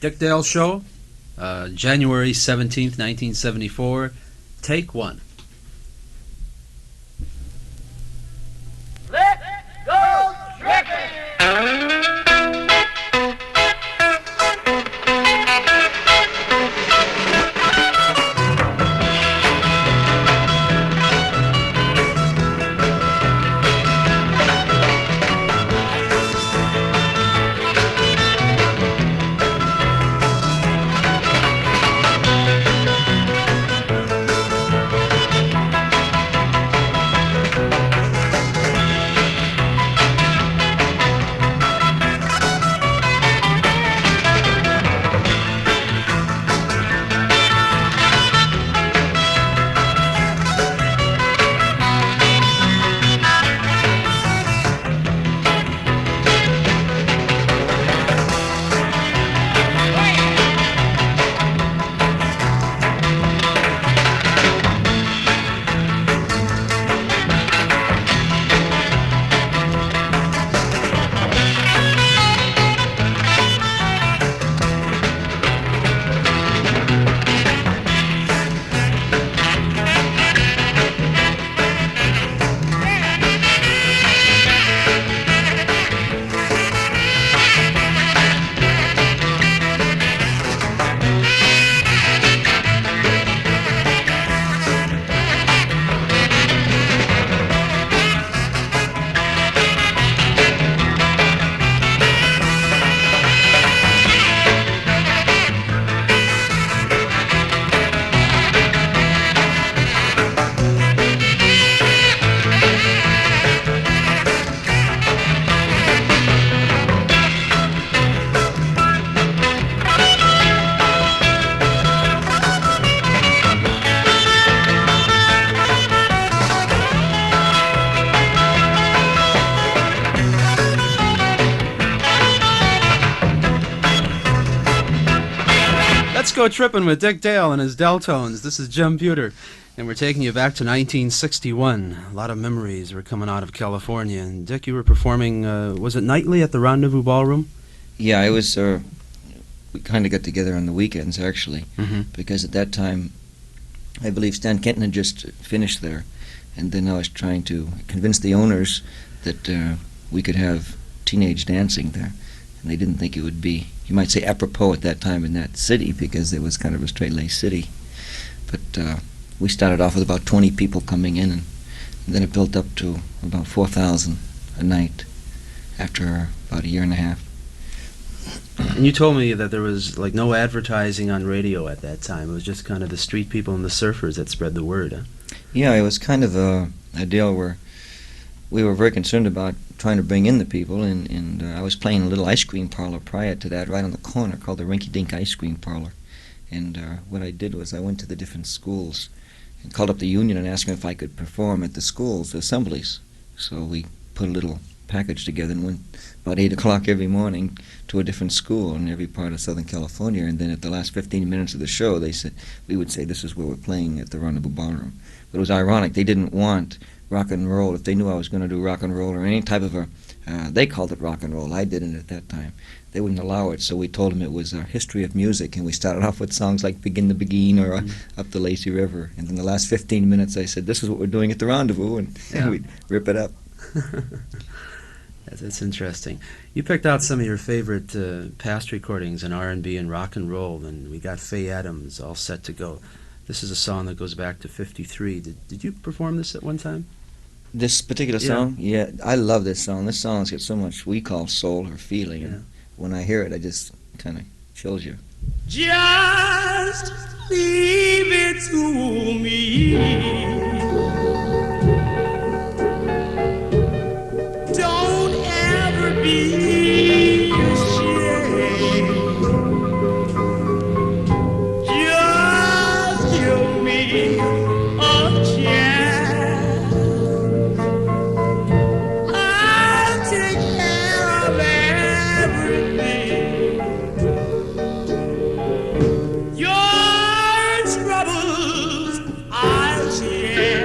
Dick Dale Show, January 17th, 1974, take one. Let's go tripping! Go tripping with Dick Dale and his Deltones. This is Jim Pewter, and we're taking you back to 1961. A lot of memories were coming out of California. And Dick, you were performing, was it nightly at the Rendezvous Ballroom? Yeah, I was, we kind of got together on the weekends, actually, because at that time, I believe Stan Kenton had just finished there, and then I was trying to convince the owners that we could have teenage dancing there, and they didn't think it would be, you might say, apropos at that time in that city, because it was kind of a straight-laced city. But we started off with about 20 people coming in, and then it built up to about 4,000 a night after about a year and a half. And you told me that there was like no advertising on radio at that time. It was just kind of the street people and the surfers that spread the word, huh? Yeah, it was kind of a deal where we were very concerned about trying to bring in the people, and I was playing a little ice cream parlor prior to that, right on the corner, called the Rinky Dink Ice Cream Parlor. And what I did was I went to the different schools and called up the union and asked them if I could perform at the schools' assemblies. So we put a little package together and went about 8 o'clock every morning to a different school in every part of Southern California, and then at the last 15 minutes of the show, we would say, this is where we're playing at the Rendezvous Ballroom. But it was ironic. They didn't want rock and roll. If they knew I was going to do rock and roll or any type of they called it rock and roll. I didn't at that time. They wouldn't allow it, so we told them it was a history of music, and we started off with songs like Begin the Beguine or Up the Lazy River. And in the last 15 minutes, I said, this is what we're doing at the Rendezvous, and we'd rip it up. That's interesting. You picked out some of your favorite past recordings in R&B and rock and roll, and we got Faye Adams all set to go. This is a song that goes back to '53. Did you perform this at one time? This particular song? Yeah, I love this song. This song's got so much we call soul or feeling. And when I hear it, I just kind of chills you. Just leave it to me. Don't ever be ashamed. Just give me a chance. I'll take care of everything. Your troubles I'll share.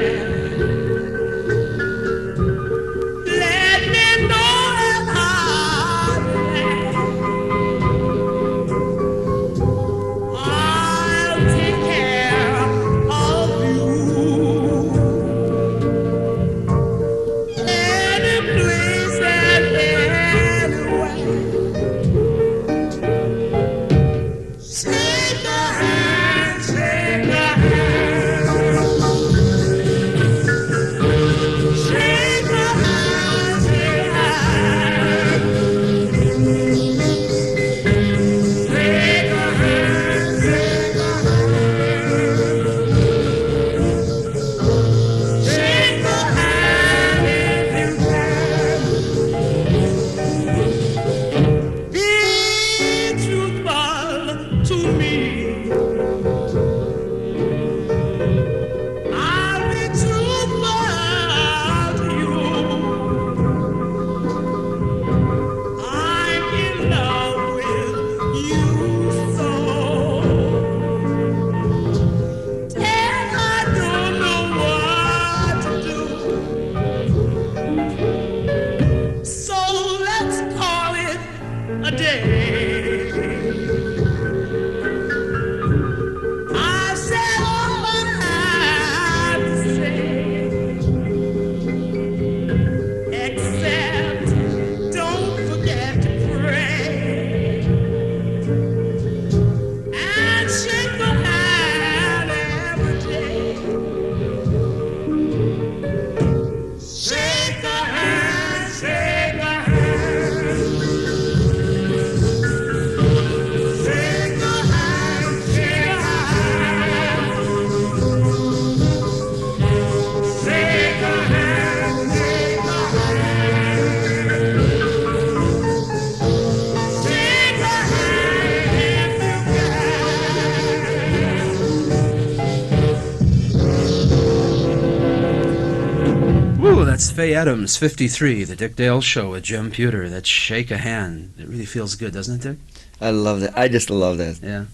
it's Faye Adams, 53, The Dick Dale Show with Jim Pewter. That Shake a Hand. It really feels good, doesn't it, Dick? I love that. I just love that. Yeah.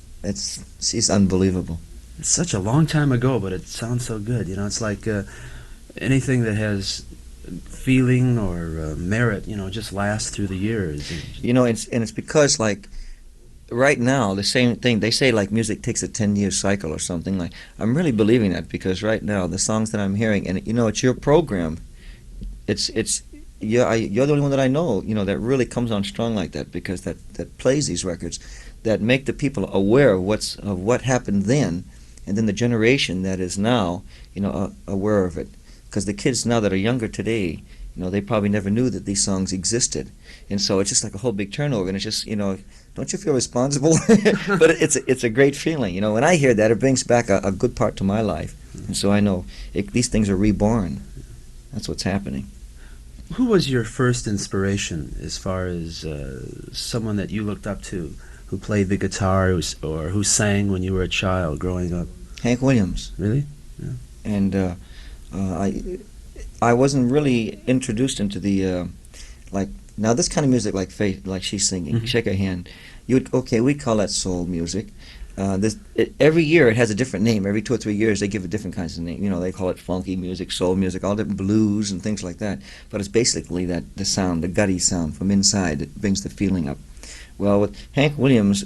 She's unbelievable. It's such a long time ago, but it sounds so good. You know, it's like anything that has feeling or merit, you know, just lasts through the years. You know, it's because, like, right now, the same thing, they say, like, music takes a 10-year cycle or something. Like, I'm really believing that, because right now, the songs that I'm hearing, and, you know, it's your program. You're the only one that I know, you know, that really comes on strong like that, because that plays these records, that make the people aware of what happened then, and then the generation that is now, you know, aware of it. Because the kids now that are younger today, you know, they probably never knew that these songs existed. And so it's just like a whole big turnover, and it's just, you know, don't you feel responsible? But it's a great feeling, you know. When I hear that, it brings back a good part to my life. And so I know these things are reborn. That's what's happening. Who was your first inspiration as far as someone that you looked up to, who played the guitar or who sang when you were a child growing up? Hank Williams. Really? Yeah. And I wasn't really introduced into the like, now this kind of music, like Faith, like she's singing, Mm-hmm. Shake a Hand. We'd call that soul music. Every year it has a different name. Every 2 or 3 years they give it different kinds of name. You know, they call it funky music, soul music, all different blues and things like that. But it's basically the sound, the gutty sound from inside that brings the feeling up. Well, with Hank Williams,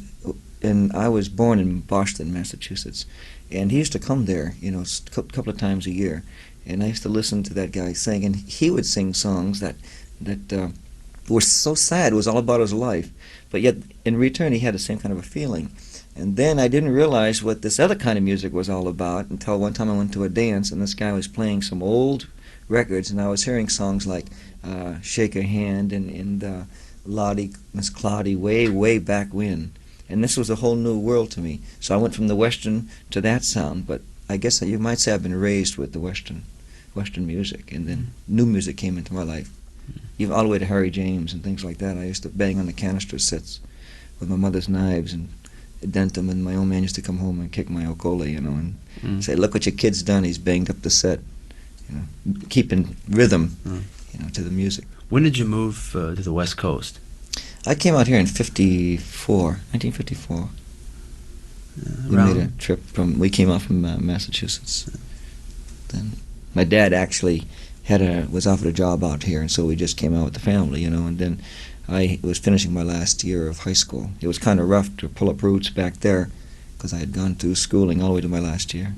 and I was born in Boston, Massachusetts, and he used to come there, you know, a couple of times a year, and I used to listen to that guy sing, and he would sing songs that were so sad. It was all about his life, but yet in return he had the same kind of a feeling. And then I didn't realize what this other kind of music was all about until one time I went to a dance, and this guy was playing some old records, and I was hearing songs like Shake a Hand and Lottie, Miss Cloudy, way back when. And this was a whole new world to me. So I went from the Western to that sound, but I guess you might say I've been raised with the Western music, and then new music came into my life. Even all the way to Harry James and things like that. I used to bang on the canister sets with my mother's knives and dent them, and my old man used to come home and kick my okole, you know, and say, "Look what your kid's done. He's banged up the set," you know, keeping rhythm, you know, to the music. When did you move to the West Coast? I came out here in 1954. We made a trip we came out from Massachusetts. Then my dad actually was offered a job out here, and so we just came out with the family, you know, and then I was finishing my last year of high school. It was kind of rough to pull up roots back there, because I had gone through schooling all the way to my last year.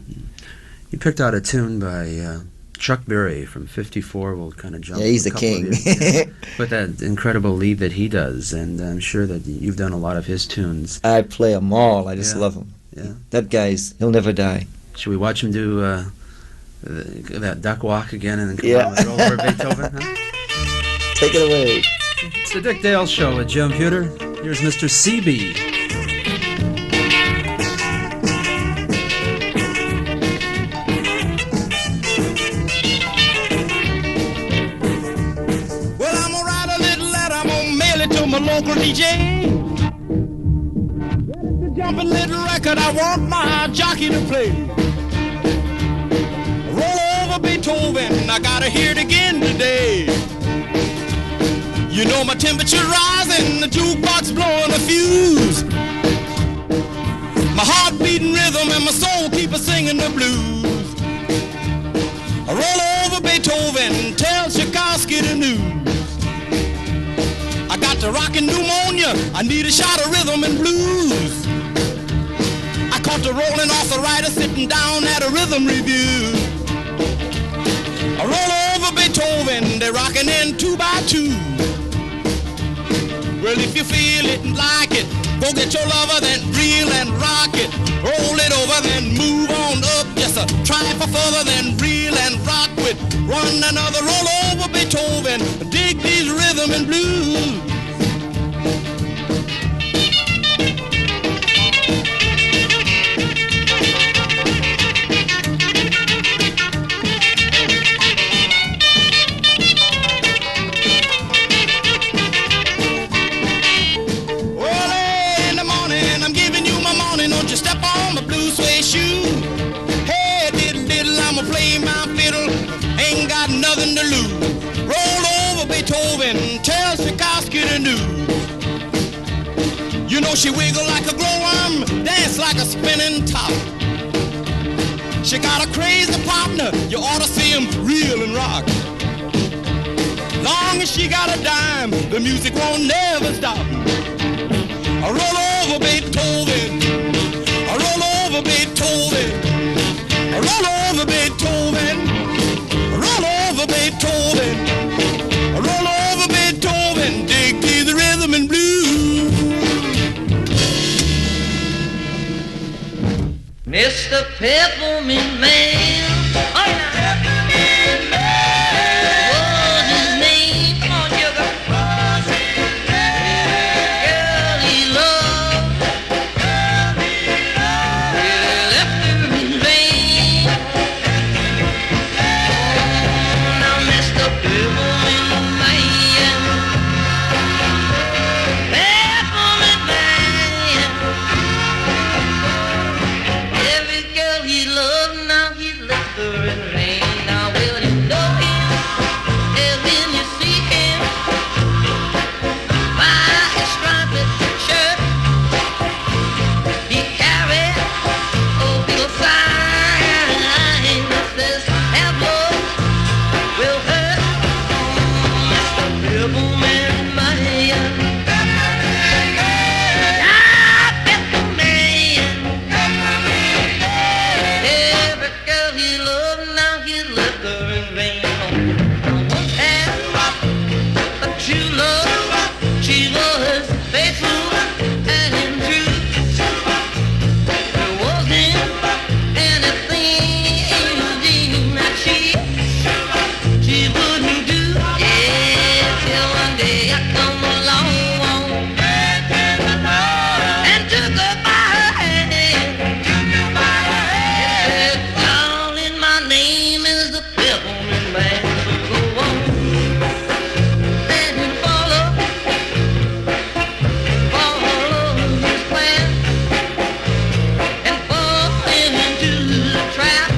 You picked out a tune by Chuck Berry from 54. We'll kind of jump. Yeah, he's a the couple king. of years, yeah. But that incredible lead that he does, and I'm sure that you've done a lot of his tunes. I play them all. I just love him. Yeah. That he'll never die. Should we watch him do that duck walk again and then come out and roll over Beethoven? Huh? Take it away. It's the Dick Dale Show with Jim Pewter. Here's Mr. CB. Well, I'm gonna write a little letter, I'm gonna mail it to my local DJ. Well, it's a jumping little record, I want my jockey to play. Roll over Beethoven, I gotta hear it again today. You know my temperature rising, the jukebox blowing a fuse. My heart beating rhythm and my soul keep singing the blues. I roll over Beethoven, tell Tchaikovsky the news. I got the rockin' pneumonia, I need a shot of rhythm and blues. I caught the rolling arthritis sitting down at a rhythm review. I roll over Beethoven, they're rockin' in 2 by 2. Well, if you feel it and like it, go get your lover, then reel and rock it. Roll it over, then move on up. Just a try for further, then reel and rock with. Run another roll over Beethoven. Dig these rhythm and blues. Nothing to lose. You know she wiggle like a glowworm, dance like a spinning top. She got a crazy partner, you ought to see him reel and rock. Long as she got a dime, the music won't never stop. I roll over Beethoven, I roll over Beethoven, I roll over Beethoven, I roll over Beethoven, I roll over Beethoven, dig to the rhythm and blues. Mr. Peppermint Man, oh yeah. What's his name? Come on, Jugger. Girl he loved, he left her in vain. Oh, now Mr. Peppermint Man, Peppermint Man. Every girl he loved, now he left her in vain. Now will you know him, and when you see him, by his striped shirt, he carried a little sign that says, "Have love will hurt." Mr. Peppermint Man, ah, Peppermint. Every girl he loved, now he left her in vain. Once had a true love, she was faithful and true. There wasn't anything that she wouldn't do. Yeah, till one day I come along and took her by her hand. Said, "Darling, my name is the Peppermint Man. So go on and follow his plan and fall into the trap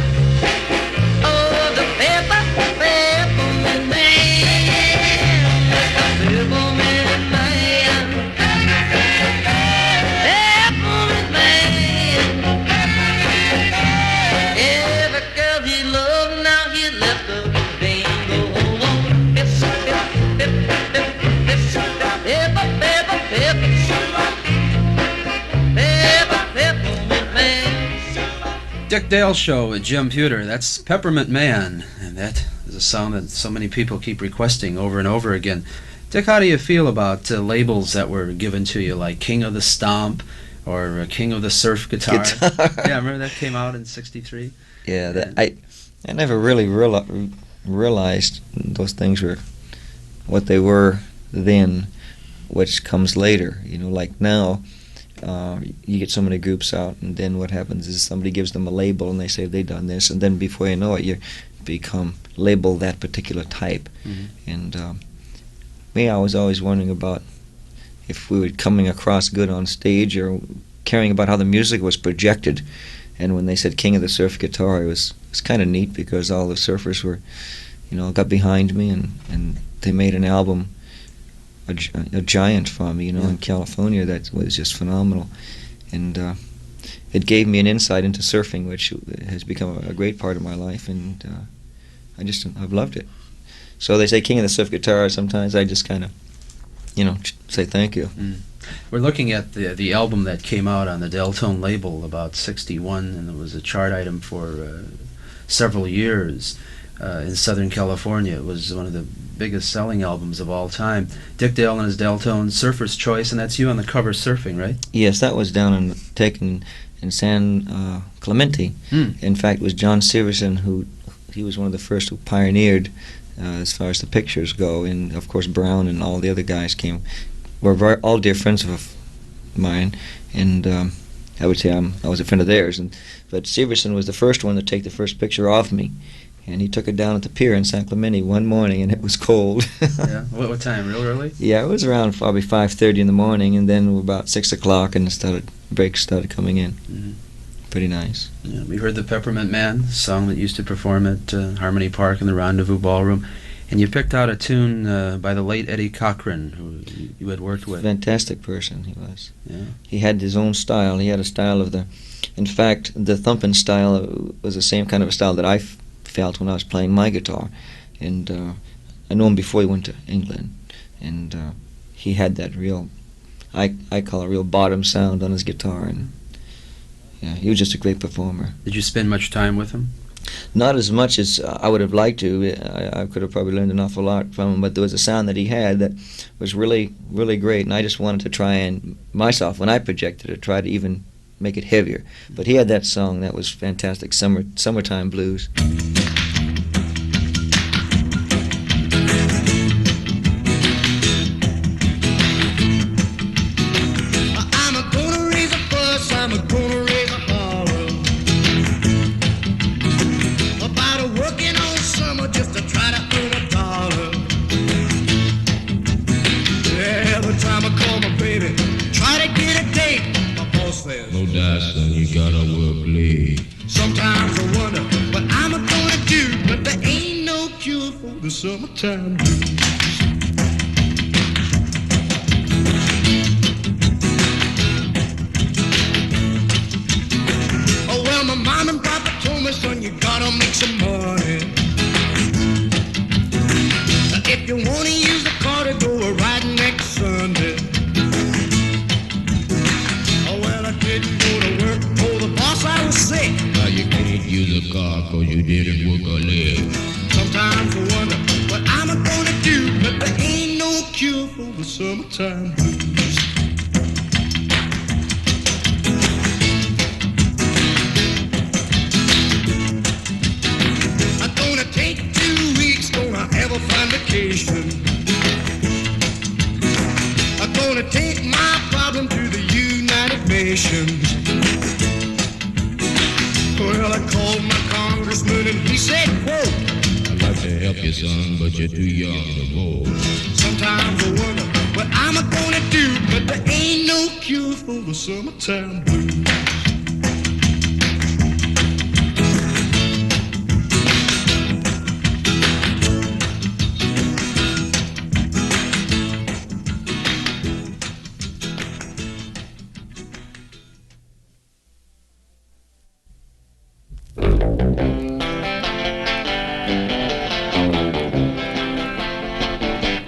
of the Peppermint Man. The Peppermint Man, Peppermint Man. Every girl he loved, now he left her in vain. Go on, pep, pep, pep, pep, pep, Peppermint Man. Dick Dale Show with Jim Pewter. That's Peppermint Man, and that is a song that so many people keep requesting over and over again. Dick, how do you feel about labels that were given to you, like King of the Stomp or King of the Surf Guitar? Yeah, remember that came out in '63? Yeah, I never really realized those things were what they were then, which comes later. You know, like now, you get so many groups out, and then what happens is somebody gives them a label, and they say they've done this, and then before you know it, you become labeled that particular type. Mm-hmm. And me, I was always wondering about if we were coming across good on stage, or caring about how the music was projected. And when they said King of the Surf Guitar, it was kind of neat, because all the surfers were, got behind me, and they made an album, a giant for me, in California, that was just phenomenal. And it gave me an insight into surfing, which has become a great part of my life, and I've loved it. So they say King of the Surf Guitar, sometimes I just kind of, say thank you. Mm. We're looking at the album that came out on the Deltone label about '61, and it was a chart item for several years in Southern California. It was one of the biggest selling albums of all time. Dick Dale and his Deltone, Surfer's Choice, and that's you on the cover surfing, right? Yes, that was taken in San Clemente. Mm. In fact, it was John Severson he was one of the first who pioneered as far as the pictures go, and of course Brown and all the other guys were all dear friends of mine, and I would say I was a friend of theirs. But Severson was the first one to take the first picture of me, and he took it down at the pier in San Clemente one morning, and it was cold. Yeah. What time? Real early? Yeah, it was around probably 5:30 in the morning, and then about 6 o'clock, and breaks started coming in. Mm-hmm. Pretty nice. Yeah, we heard the Peppermint Man, song that used to perform at Harmony Park in the Rendezvous Ballroom. And you picked out a tune by the late Eddie Cochran, who you had worked with. Fantastic person he was. Yeah. He had his own style. He had a style of the... In fact, the thumping style was the same kind of a style that I felt when I was playing my guitar. And I knew him before he went to England. And he had that real, I call it real bottom sound on his guitar. And yeah, he was just a great performer. Did you spend much time with him? Not as much as I would have liked to. I could have probably learned an awful lot from him, but there was a sound that he had that was really, really great, and I just wanted to try and, myself, when I projected it, try to even make it heavier. But he had that song that was fantastic, Summertime Blues. I'm gonna raise a fuss, I'm gonna raise a holler about working all summer just to try to earn $1. Every time I call my baby, try to get a date, my boss says, no doubt, son, you gotta work late. sometimes I wonder what I'm gonna do, but there ain't no cure for the summertime blues. Oh, well, my mom and papa told me, son, you gotta make some money. If you wanna use the car to go a ride next Sunday. Oh, well, I didn't go to work. Oh, the boss, I was sick. Now you can't use a car 'cause you didn't work a leg. Sometimes I wonder what I'm gonna do, but there ain't no cure for the summertime blues. I'm gonna take 2 weeks, gonna have a fine vacation. I'm gonna take my problem to the United Nations. Well, I called my congressman and he said, quote, I'd like to help you, son, but you're too young to vote. sometimes I wonder what I'm gonna do, but there ain't no cure for the summertime blues.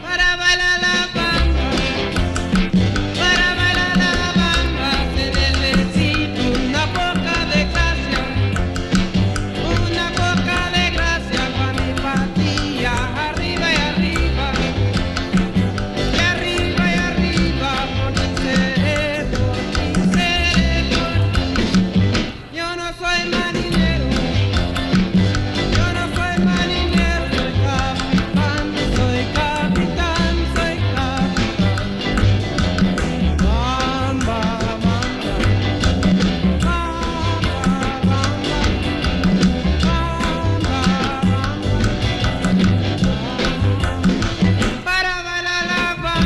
Para bailar la bamba, para bailar la bamba, se necesita una poca de gracia para mi patilla, arriba y arriba, y arriba y arriba, por mi cerebro, Yo no soy marinero, soy capitán, soy capitán. Bamba, bamba, para bailar la bamba,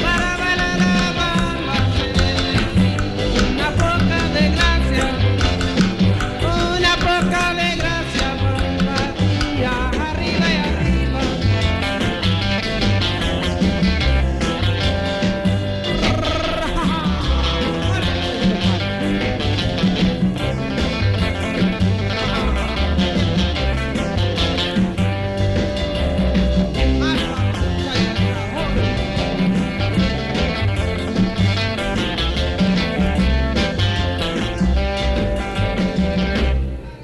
para bailar la bamba, se necesita una poca de gracia por mi patilla, arriba y arriba.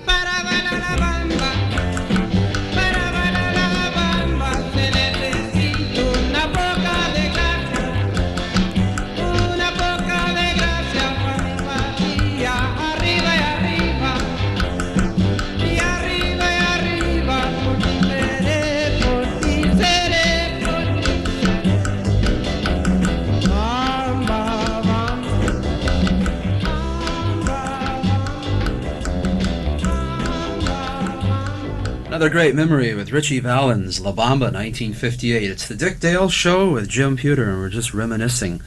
Para bailar la bamba, se necesita una poca de gracia para mi patilla, arriba y arriba, y arriba y arriba, por ti seré, por ti seré, por ti seré. Bamba, bamba, Another great memory with Ritchie Valens, La Bamba, 1958. It's the Dick Dale Show with Jim Pewter, and we're just reminiscing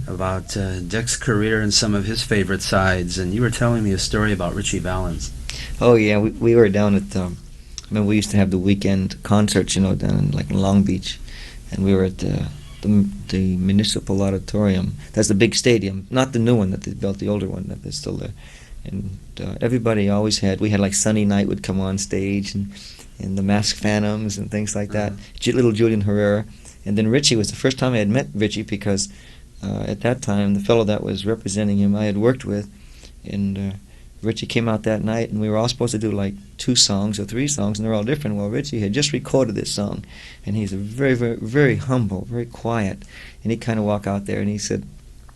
about Dick's career and some of his favorite sides. And you were telling me a story about Ritchie Valens. Oh yeah, we were down at I mean, we used to have the weekend concerts, down in like Long Beach, and we were at the Municipal Auditorium. That's the big stadium, not the new one that they built, the older one that is still there. And everybody always we had like Sunny Night would come on stage, and the Masked Phantoms and things like that. Little Julian Herrera. And then Ritchie was the first time I had met Ritchie, because at that time the fellow that was representing him I had worked with, and Ritchie came out that night, and we were all supposed to do like 2 songs or 3 songs, and they're all different. Well, Ritchie had just recorded this song, and he's a very, very, very humble, very quiet, and he kind of walked out there, and he said,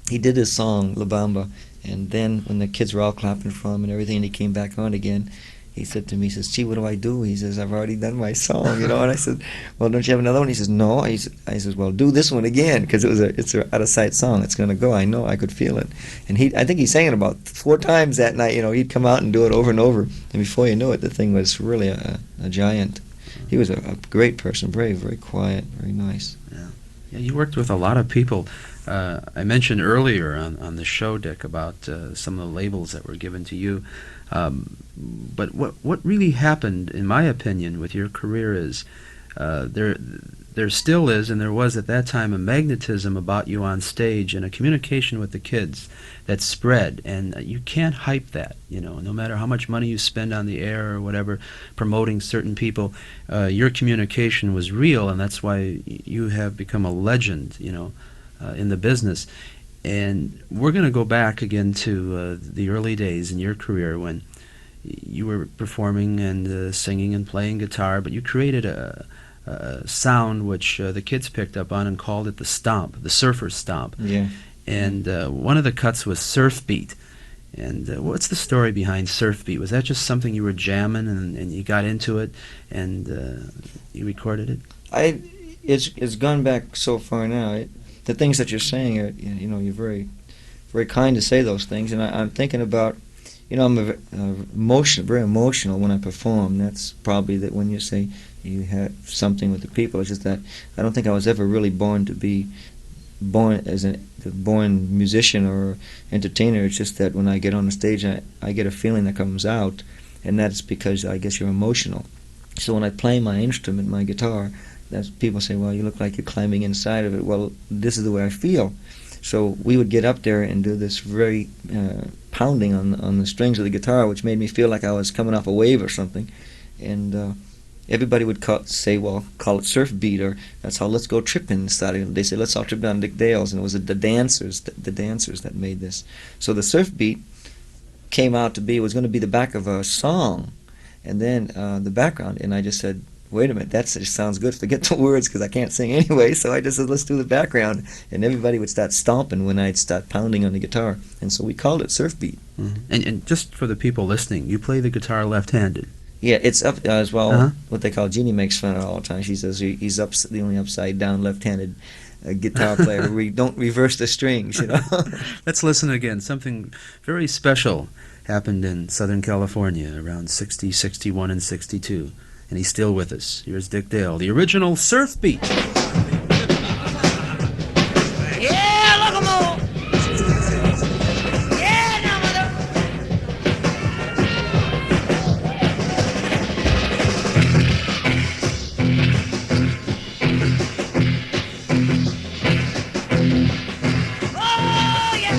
he did his song, La Bamba, and then when the kids were all clapping for him and everything, and he came back on again, he said to me, he says, "Gee, what do I do?" He says, "I've already done my song, And I said, "Well, don't you have another one?" He says, "No." I says, "Well, do this one again, because it's a out of sight song. It's going to go. I know. I could feel it." And I think he sang it about 4 times that night. He'd come out and do it over and over, and before you knew it, the thing was really a giant. He was a great person, very, very quiet, very nice. Yeah, you worked with a lot of people. I mentioned earlier on the show, Dick, about some of the labels that were given to you. But what really happened, in my opinion, with your career is there still is, and there was at that time, a magnetism about you on stage and a communication with the kids that spread, and you can't hype that. No matter how much money you spend on the air or whatever, promoting certain people, your communication was real, and that's why you have become a legend, in the business. And we're going to go back again to the early days in your career when you were performing and singing and playing guitar, but you created a sound which the kids picked up on and called it the stomp, the surfer stomp. Yeah. And one of the cuts was surf beat. And what's the story behind surf beat? Was that just something you were jamming and you got into it and you recorded it? It's gone back so far now. The things that you're saying are, you're very, very kind to say those things, and I'm thinking about, I'm very emotional when I perform. That's probably that when you say you have something with the people. It's just that I don't think I was ever really born as a born musician or entertainer. It's just that when I get on the stage, I get a feeling that comes out, and that's because I guess you're emotional. So when I play my instrument, my guitar, people say, "Well, you look like you're climbing inside of it." Well, this is the way I feel. So we would get up there and do this very pounding on the strings of the guitar, which made me feel like I was coming off a wave or something. And everybody would call it surf beat, or that's how Let's Go Trippin' started. They say, "Let's all trip down Dick Dale's," and it was the dancers that made this. So the surf beat came out to be, was going to be the back of a song, and then the background. And I just said, "Wait a minute, that just sounds good. Forget the words, because I can't sing anyway." So I just said, "Let's do the background." And everybody would start stomping when I'd start pounding on the guitar. And so we called it surf beat. Mm-hmm. And just for the people listening, you play the guitar left-handed. Yeah, it's up as well. Uh-huh. What they call, Jeannie makes fun of it all the time. She says he's the only upside-down left-handed guitar player. We don't reverse the strings, Let's listen again. Something very special happened in Southern California around 60, 61, and 62. And he's still with us. Here's Dick Dale, the original surf beat. Yeah, look 'em all. Yeah, now, mother. Oh, yeah.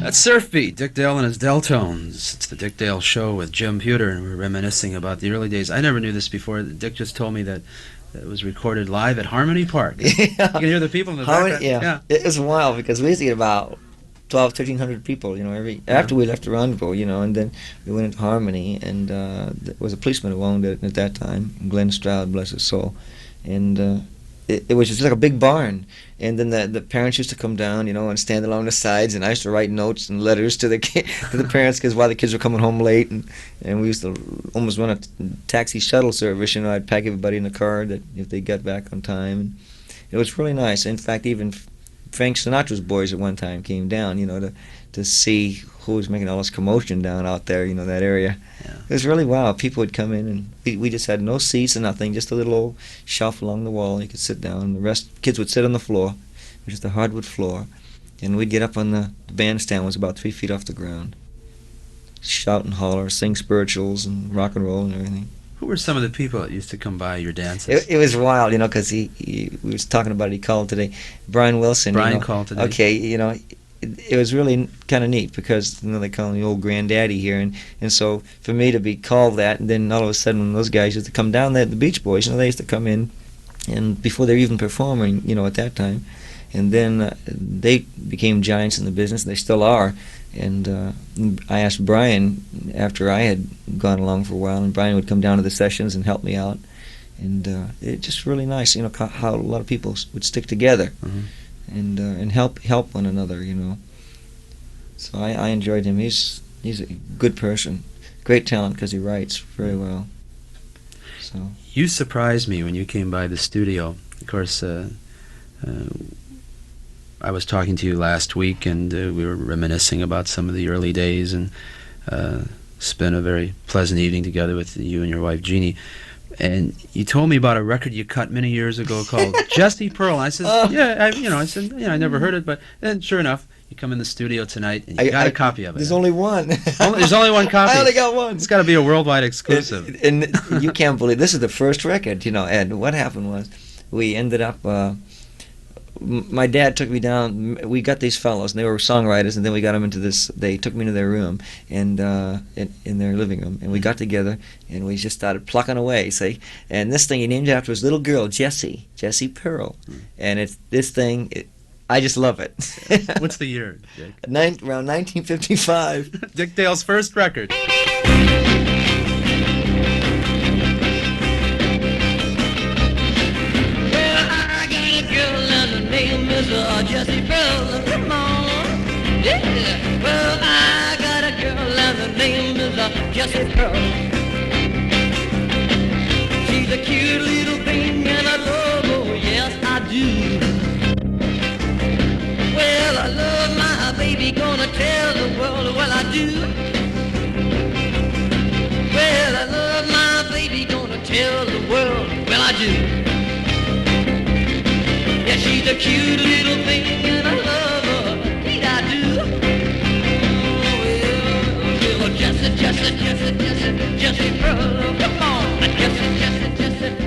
That's Surf Beat, Dick Dale and his Deltones. It's the Dick Dale Show with Jim Pewter, and we're reminiscing about the early days. I never knew this before. Dick just told me that it was recorded live at Harmony Park. Yeah. You can hear the people in the background. Yeah. It was wild because we used to get about 1,300 people, after we left the Rendezvous, and then we went into Harmony, and there was a policeman who owned it at that time, Glenn Stroud, bless his soul, and it was just like a big barn, and then the parents used to come down, and stand along the sides, and I used to write notes and letters to the parents because while the kids were coming home late, and we used to almost run a taxi shuttle service, I'd pack everybody in the car that if they got back on time, and it was really nice. In fact, even Frank Sinatra's boys at one time came down, to see who was making all this commotion down out there, that area. Yeah. It was really wild. People would come in, and we just had no seats or nothing, just a little old shelf along the wall. You could sit down. The rest kids would sit on the floor, which is the hardwood floor, and we'd get up on the bandstand, was about 3 feet off the ground, shout and holler, sing spirituals and rock and roll and everything. Who were some of the people that used to come by your dances? It was wild, because we was talking about it. He called today, Brian Wilson. Brian called today. Okay, it was really kind of neat because they call him the old granddaddy here, and so for me to be called that, and then all of a sudden when those guys used to come down there, the Beach Boys, they used to come in, and before they were even performing, at that time, and then they became giants in the business. They still are. And I asked Brian after I had gone along for a while, and Brian would come down to the sessions and help me out, and it's just really nice, how a lot of people would stick together. Mm-hmm. And help one another, So I enjoyed him. He's a good person, great talent because he writes very well. So You surprised me when you came by the studio. Of course, I was talking to you last week, and we were reminiscing about some of the early days, and spent a very pleasant evening together with you and your wife Jeannie. And you told me about a record you cut many years ago called Jesse Pearl. And I said, I never heard it, but then sure enough, you come in the studio tonight and you got a copy of it. There's only one. There's only one copy. I only got one. It's got to be a worldwide exclusive. And you can't believe this is the first record, and what happened was we ended up. My dad took me down. We got these fellows, and they were songwriters, and then we got them into this. They took me to their room, and in their living room, and we got together, and we just started plucking away. See, and this thing he named after his little girl, Jessie Pearl, and it's this thing. I just love it. What's the year, Dick? Around 1955. Dick Dale's first record. Jesse Pearl, come on, yeah. Well, I got a girl and her name is Jesse Pearl. She's a cute little thing and I love her, yes I do. Well, I love my baby, gonna tell the world, well I do. Well, I love my baby, gonna tell the world, well I do. Yeah, she's a cute little thing and I love her, indeed I do. Well, Jesse Pearl, come on.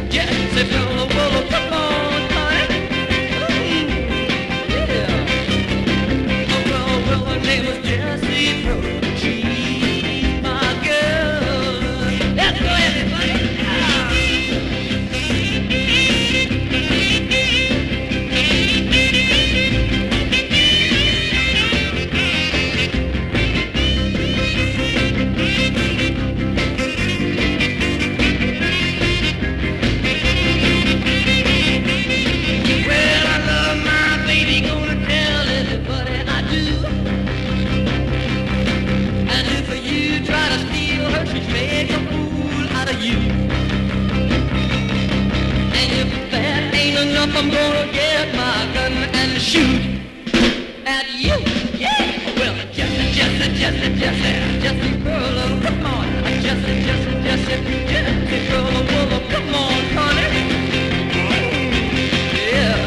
Jesse Pearl, well, come on, honey. Yeah. Oh, well, her name was Jesse Pearl. She's my girl. Let's go, everybody. I'm gonna get my gun and shoot at you, yeah. Well, Jesse Pearl, come on. Jesse Pearl, well, come on, honey. Yeah.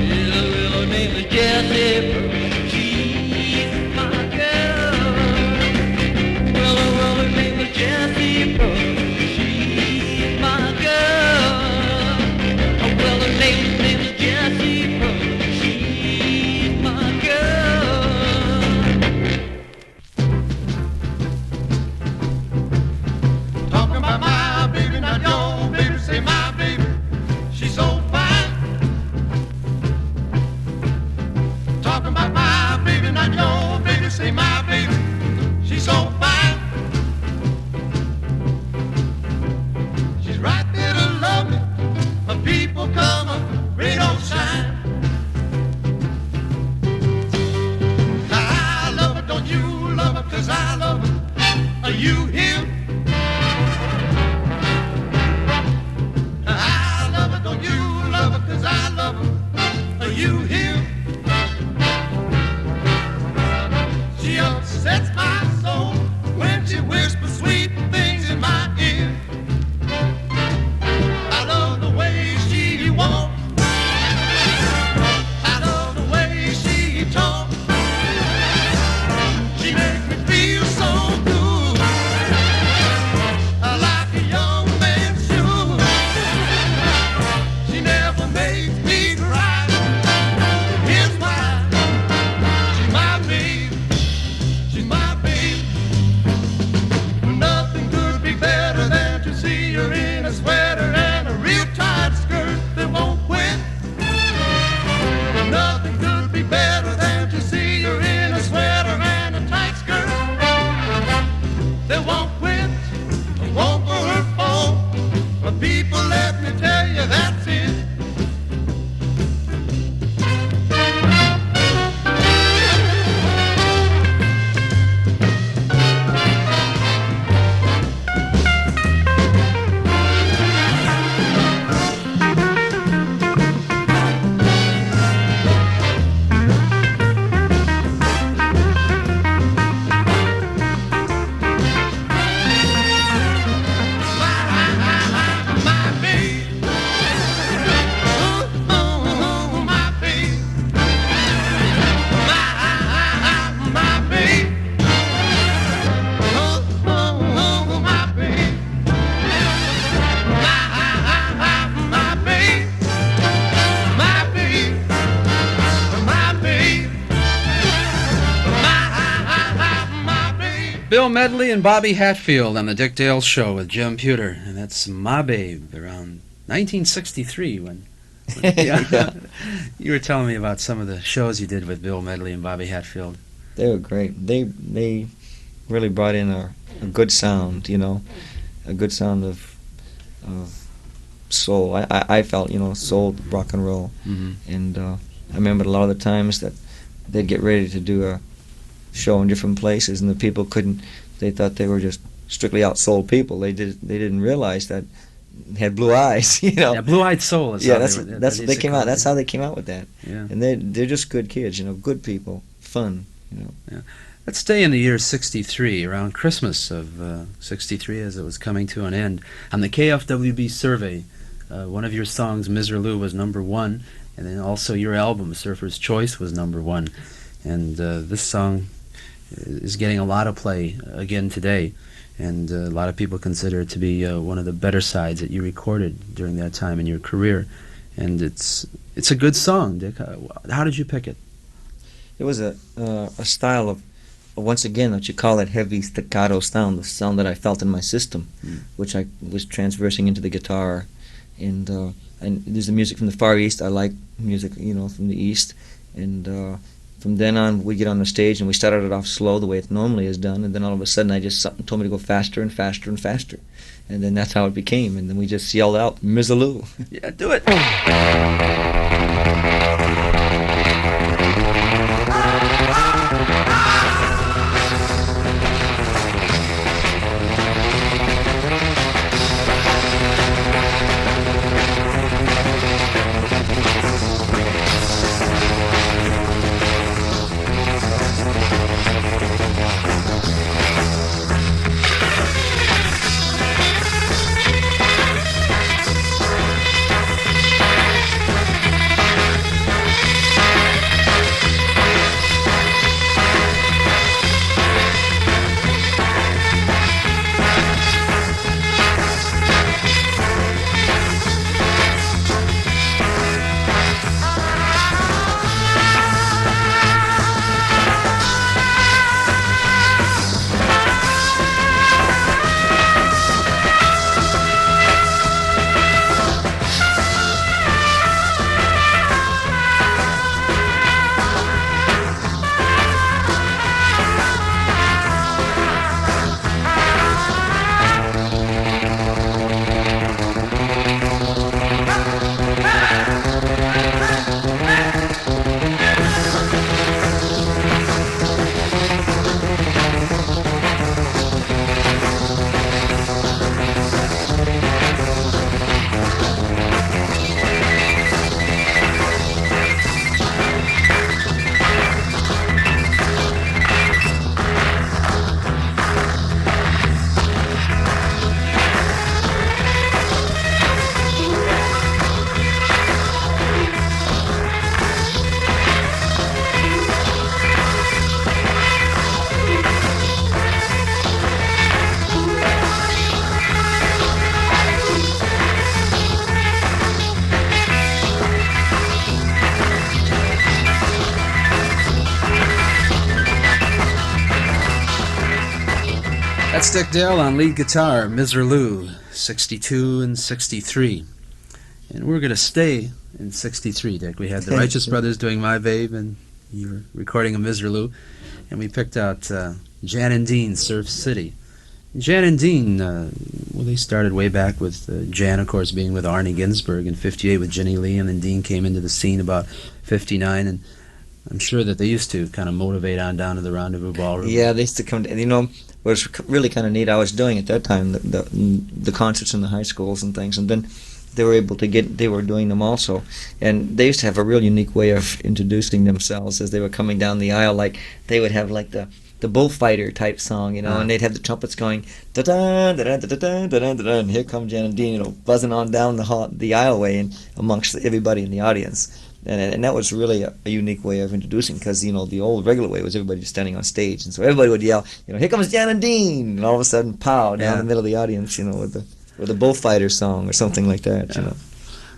His little name is Jesse Pearl. She's my girl. Well, her name is Jesse Pearl. She's my girl. Well, her name is Jesse Pearl. She's my girl. Bill Medley and Bobby Hatfield on the Dick Dale Show with Jim Pewter, and that's My Babe around 1963 when Yeah. you were telling me about some of the shows you did with Bill Medley and Bobby Hatfield. They were great. They really brought in a good sound, a good sound of soul. I felt, soul rock and roll. Mm-hmm. And I remember a lot of the times that they'd get ready to do a show in different places, and the people couldn't. They thought they were just strictly out soul people. They didn't realize that they had blue eyes. Yeah, Blue-Eyed Soul. Is Yeah, how that's they were, that's they they used to came call out. That's it. how they came out with that. Yeah. And they're just good kids, good people, fun. Let's stay in the year 63, around Christmas of 63 as it was coming to an end. On the KFWB survey, one of your songs, Misirlou, was #1, and then also your album, Surfer's Choice, was #1. And this song is getting a lot of play again today, and a lot of people consider it to be one of the better sides that you recorded during that time in your career. And it's a good song, Dick. How did you pick it? It was a style of, once again, what you call that heavy staccato sound, the sound that I felt in my system, which I was transversing into the guitar. And there's the music from the Far East. I like music, from the East. And from then on, we get on the stage, and we started it off slow, the way it normally is done. And then all of a sudden, something told me to go faster and faster and faster. And then that's how it became. And then we just yelled out, Misirlou. Yeah, do it. That's Dick Dale on lead guitar, Misirlou, 62 and 63. And we're going to stay in 63, Dick. We had the Righteous Brothers doing My Babe, and you were recording a Misirlou. And we picked out Jan and Dean, Surf City. Jan and Dean, well, they started way back with Jan, of course, being with Arnie Ginsberg in 58 with Jenny Lee, and then Dean came into the scene about 59, and I'm sure that they used to kind of motivate on down to the Rendezvous Ballroom. Yeah, they used to come to, what was really kind of neat, I was doing at that time the concerts in the high schools and things, and then they were doing them also, and they used to have a real unique way of introducing themselves as they were coming down the aisle. Like they would have like the bullfighter type song, and they'd have the trumpets going da da da da da da da da, and here come Jan and Dean, buzzing on down the aisleway and amongst everybody in the audience. And that was really a unique way of introducing, because the old regular way was everybody just standing on stage, and so everybody would yell, here comes Jan and Dean, and all of a sudden, pow, down the middle of the audience, with the bullfighter song or something like that.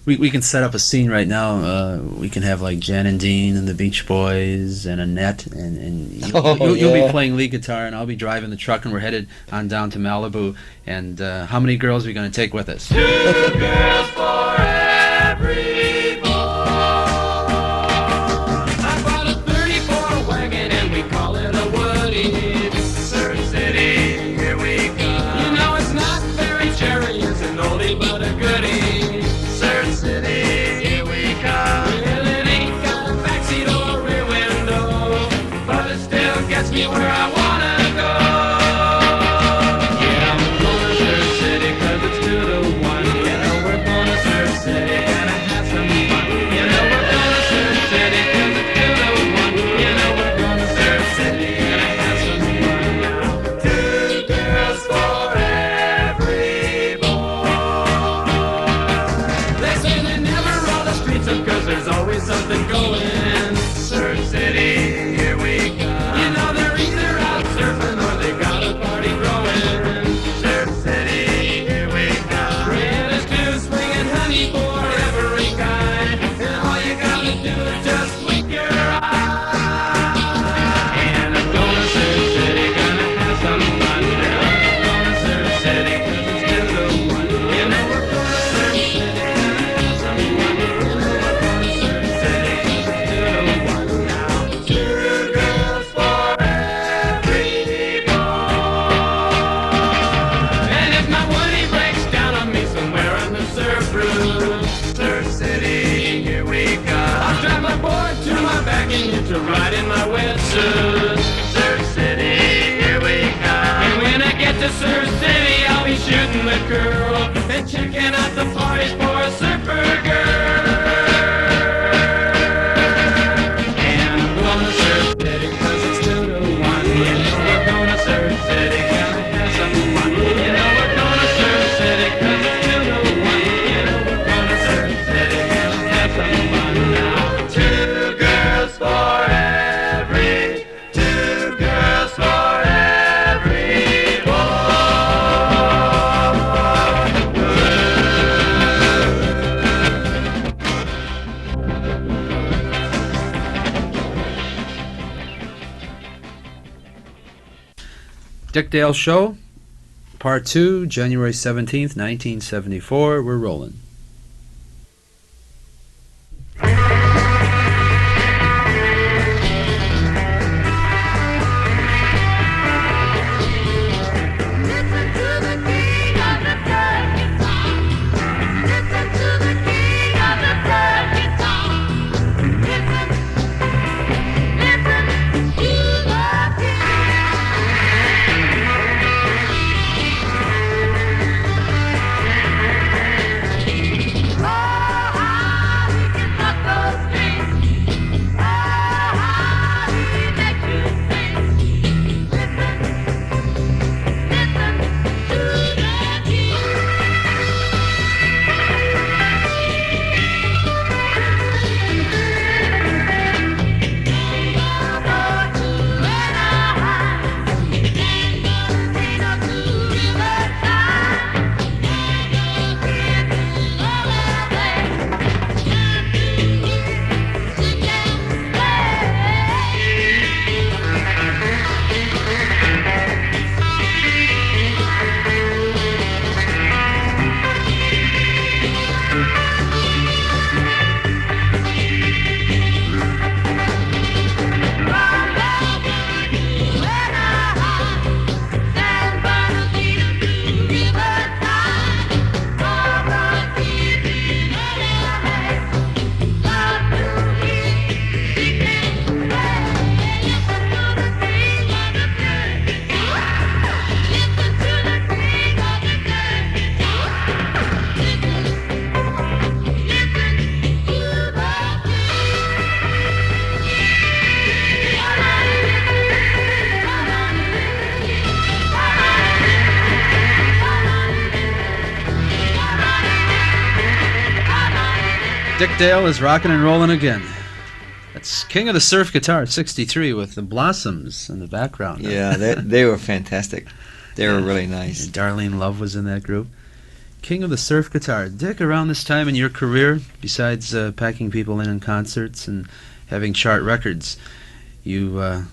We can set up a scene right now. We can have like Jan and Dean and the Beach Boys and Annette, and you'll be playing lead guitar, and I'll be driving the truck, and we're headed on down to Malibu. And how many girls are we going to take with us? 2 girls for every boy. I bought a 34 wagon and we call it a Woody. Surf City, here we come. You know it's not very cherry, it's an oldie but a goodie. Surf City, here we come. Well, it ain't got a backseat or a rear window, but it still gets me where I wanna go. Yeah, I'm going to Surf City 'cause it's 2 to 1. You know we're going to Surf City, gonna have some fun. You know we're going to Surf City 'cause it's 2 to 1. You know we're going to Surf City, gonna have some fun now. 2 girls for every boy. They say they never roll the streets up 'cause there's always something going. Surf City, here we come. You know they're either out surfing or they got a party growing. Surf City, here we come. Red is to swinging honey for every guy, and all you gotta do is just wink your eye. And I'm going to Surf City, gonna have some fun now. Going to Surf City 'cause it's 2 to 1. You know we're going to Surf City, gonna have some fun. You know we're going to Surf City 'cause it's 2 to 1 now. 2 girls for every boy. And if my Woody breaks down on me somewhere in the surf room, Surf City, here we come. I'll strap my board to my back and you to ride in my wetsuit. Surf City, here we come. And when I get to Surf City, I'll be shooting the girl and checking out the parties for a surfer girl. And I'm going to Surf City 'cause it's 2 to 1. You know we're going to Surf City, gonna have some fun. You know we're going to Surf City 'cause it's 2 to 1. You know we're going to Surf City, gonna have some fun now. 2 girls for every, 2 girls for every boy. Dick Dale Show, Part 2, January 17th, 1974. We're rolling. Listen to the king of the turkey song. Listen to the king of the turkey song. Listen, listen to the king. Oh, how he can pluck those strings. Oh, how he makes you sing. Listen. Listen to the king. Dick Dale is rocking and rolling again. That's King of the Surf Guitar, 63, with the Blossoms in the background. Yeah, they were fantastic. They were really nice. And Darlene Love was in that group. King of the surf guitar. Dick, around this time in your career, besides packing people in concerts and having chart records, you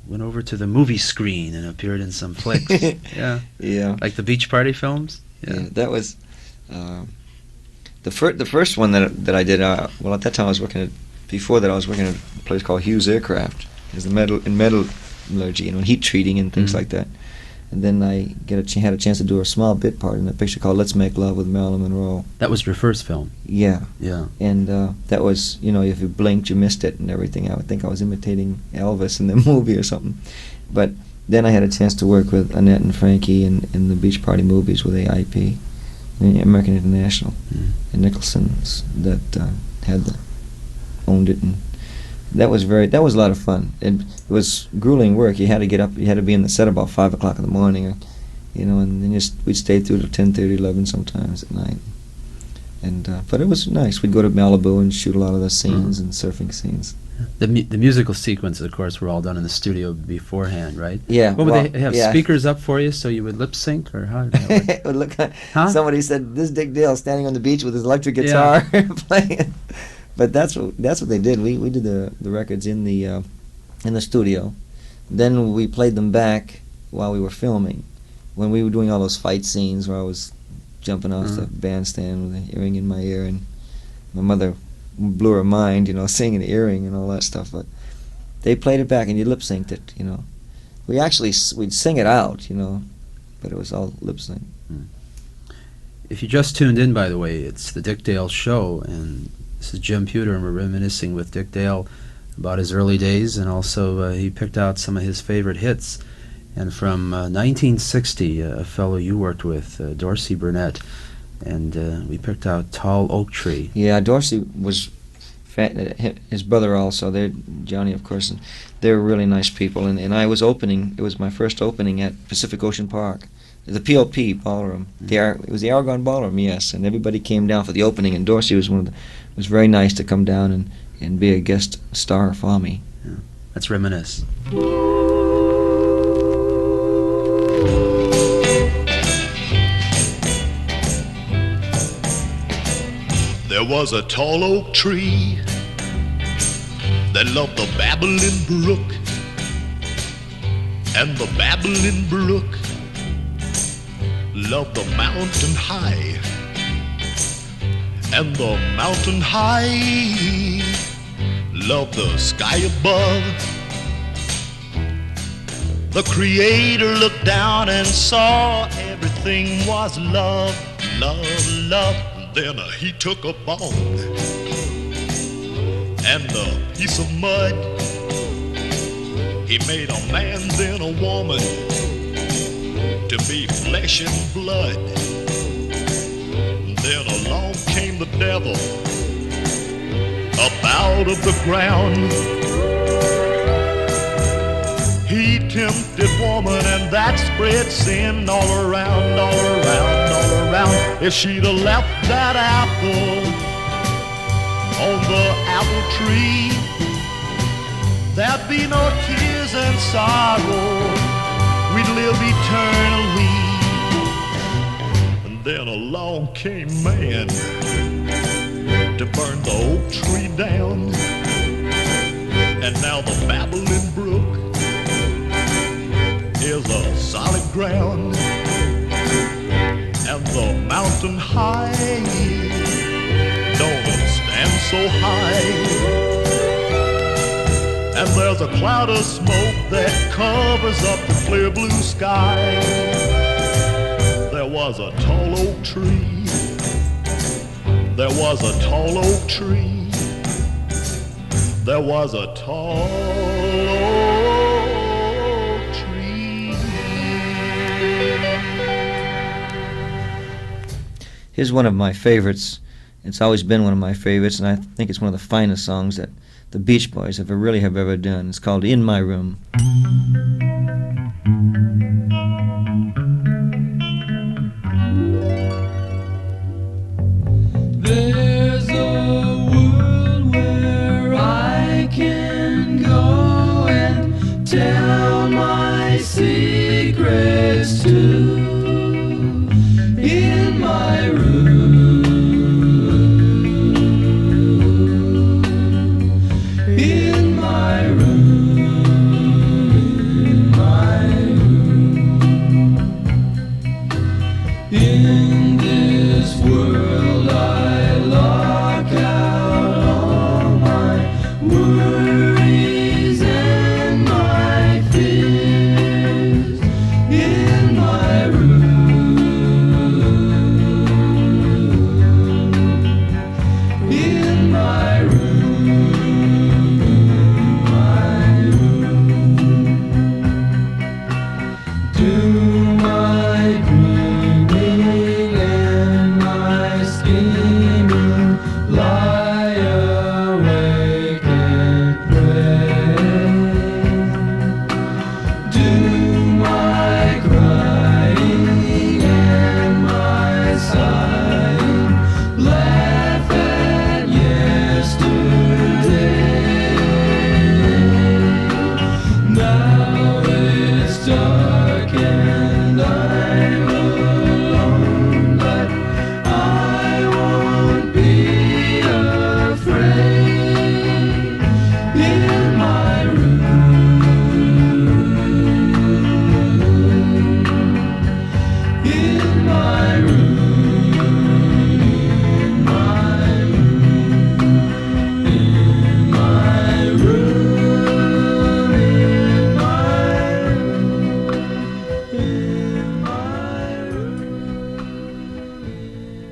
went over to the movie screen and appeared in some flicks. Yeah. Yeah. Like the Beach Party films? Yeah, that was the first one that I did. Well, at that time I was working at. Before that, I was working at a place called Hughes Aircraft, as the metallurgy, heat treating and things like that. And then I had a chance to do a small bit part in a picture called "Let's Make Love" with Marilyn Monroe. That was your first film? Yeah. Yeah. And that was, if you blinked, you missed it and everything. I would think I was imitating Elvis in the movie or something. But then I had a chance to work with Annette and Frankie in the Beach Party movies with AIP, American International, and Nicholson's that owned it, and that was a lot of fun. It was grueling work. You had to get up. You had to be in the set about 5 o'clock in the morning, and then we'd stay through to 10:30, 11 sometimes at night. And but it was nice. We'd go to Malibu and shoot a lot of the scenes and surfing scenes. The musical sequences, of course, were all done in the studio beforehand, right? Yeah. What would they have speakers up for you so you would lip sync, or how did that work? It would look like Huh? somebody said, "This Dick Dale standing on the beach with his electric guitar playing." But that's what they did. We did the records in the studio. Then we played them back while we were filming. When we were doing all those fight scenes where I was jumping off the bandstand with an earring in my ear, and my mother blew her mind, singing the earring and all that stuff. But they played it back and you lip synced it, we'd sing it out, but it was all lip synced. If you just tuned in, by the way, it's the Dick Dale Show, and this is Jim Pewter, and we're reminiscing with Dick Dale about his early days, and also he picked out some of his favorite hits. And from 1960, a fellow you worked with, Dorsey Burnette, and we picked out Tall Oak Tree. Yeah, Dorsey was his brother also. They're Johnny, of course, and they're really nice people. And I was opening. It was my first opening at Pacific Ocean Park, the POP Ballroom. It was the Aragon Ballroom, yes. And everybody came down for the opening. And Dorsey was was very nice to come down and be a guest star for me. Yeah. Let's reminisce. There was a tall oak tree that loved the babbling brook, and the babbling brook loved the mountain high, and the mountain high loved the sky above. The Creator looked down and saw everything was love, love, love. Then he took a bone and a piece of mud. He made a man then a woman to be flesh and blood. Then along came the devil up out of the ground. He tempted woman, and that spread sin all around, all around, all around. If she'd have left that apple on the apple tree, there'd be no tears and sorrow. We'd live eternally. And then along came man to burn the oak tree down. And now the babbling brook is a solid ground, and the mountain high don't stand so high. And there's a cloud of smoke that covers up the clear blue sky. There was a tall oak tree. There was a tall oak tree. There was a tall oak tree. Here's one of my favorites. It's always been one of my favorites, and I think it's one of the finest songs that the Beach Boys have ever done. It's called In My Room. There's a world where I can go and tell my secrets to. In my room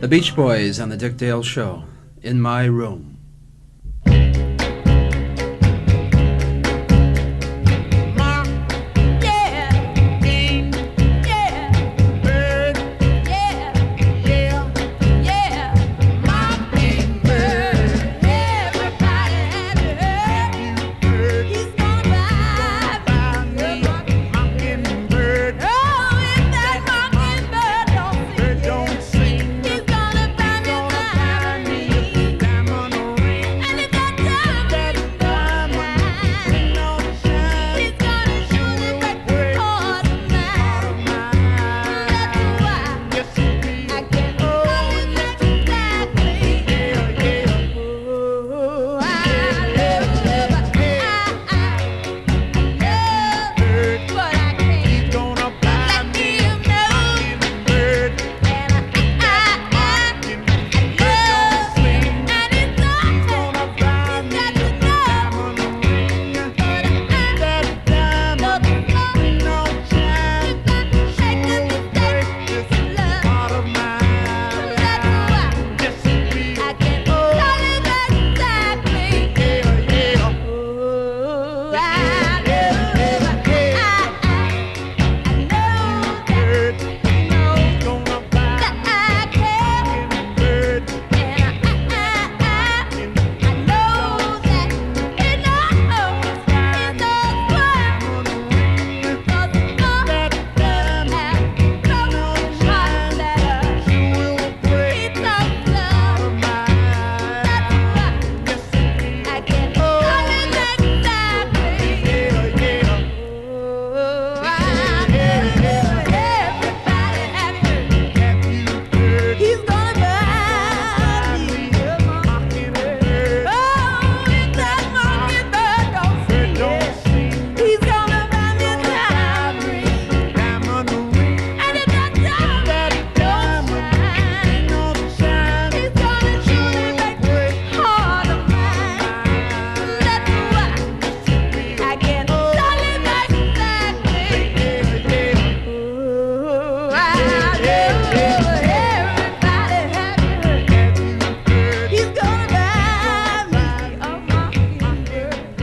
Beach Boys on the Dick Dale Show. In My Room.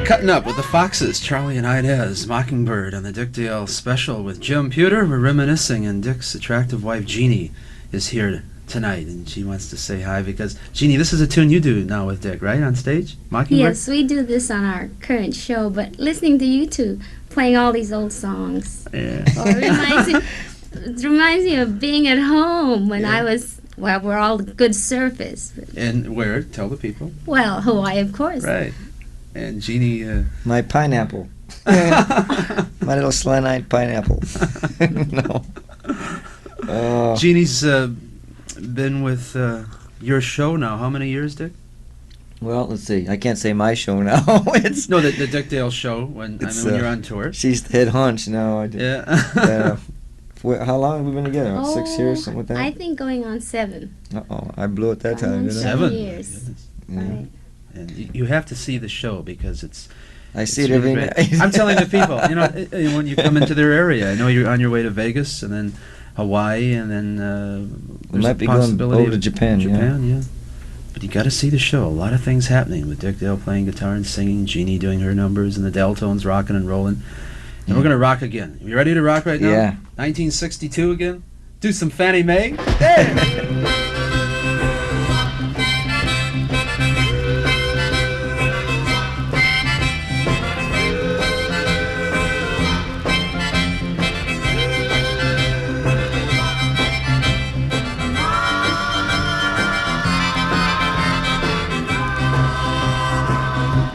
Cutting up with the Foxes, Charlie and Inez, Mockingbird on the Dick Dale Special with Jim Pewter. We're reminiscing, and Dick's attractive wife Jeannie is here tonight, and she wants to say hi because, Jeannie, this is a tune you do now with Dick, right, on stage? Mockingbird? Yes, we do this on our current show, but listening to you two playing all these old songs, Yeah. it reminds me of being at home when I was, well, we're all good surface. And where? Tell the people. Well, Hawaii, of course. Right. And Jeannie... My pineapple. My little slant-eyed pineapple. No. Oh. Jeannie's been with your show now. How many years, Dick? Well, let's see. I can't say my show now. It's No, the Dick Dale Show, when you're on tour. She's the head hunch now. Yeah. How long have we been together? About 6 years, something like that? I think going on 7. Uh-oh. I blew it that Going time, on didn't I? 7 years. Yeah. Right. And you have to see the show because it's... I see it's it every really night. great. I'm telling the people, when you come into their area, I know you're on your way to Vegas and then Hawaii and then We there's might a be going possibility over to of Japan, yeah. But you got to see the show. A lot of things happening with Dick Dale playing guitar and singing, Jeannie doing her numbers, and the Deltones rocking and rolling. And we're going to rock again. You ready to rock right now? Yeah. 1962 again? Do some Fannie Mae? Hey!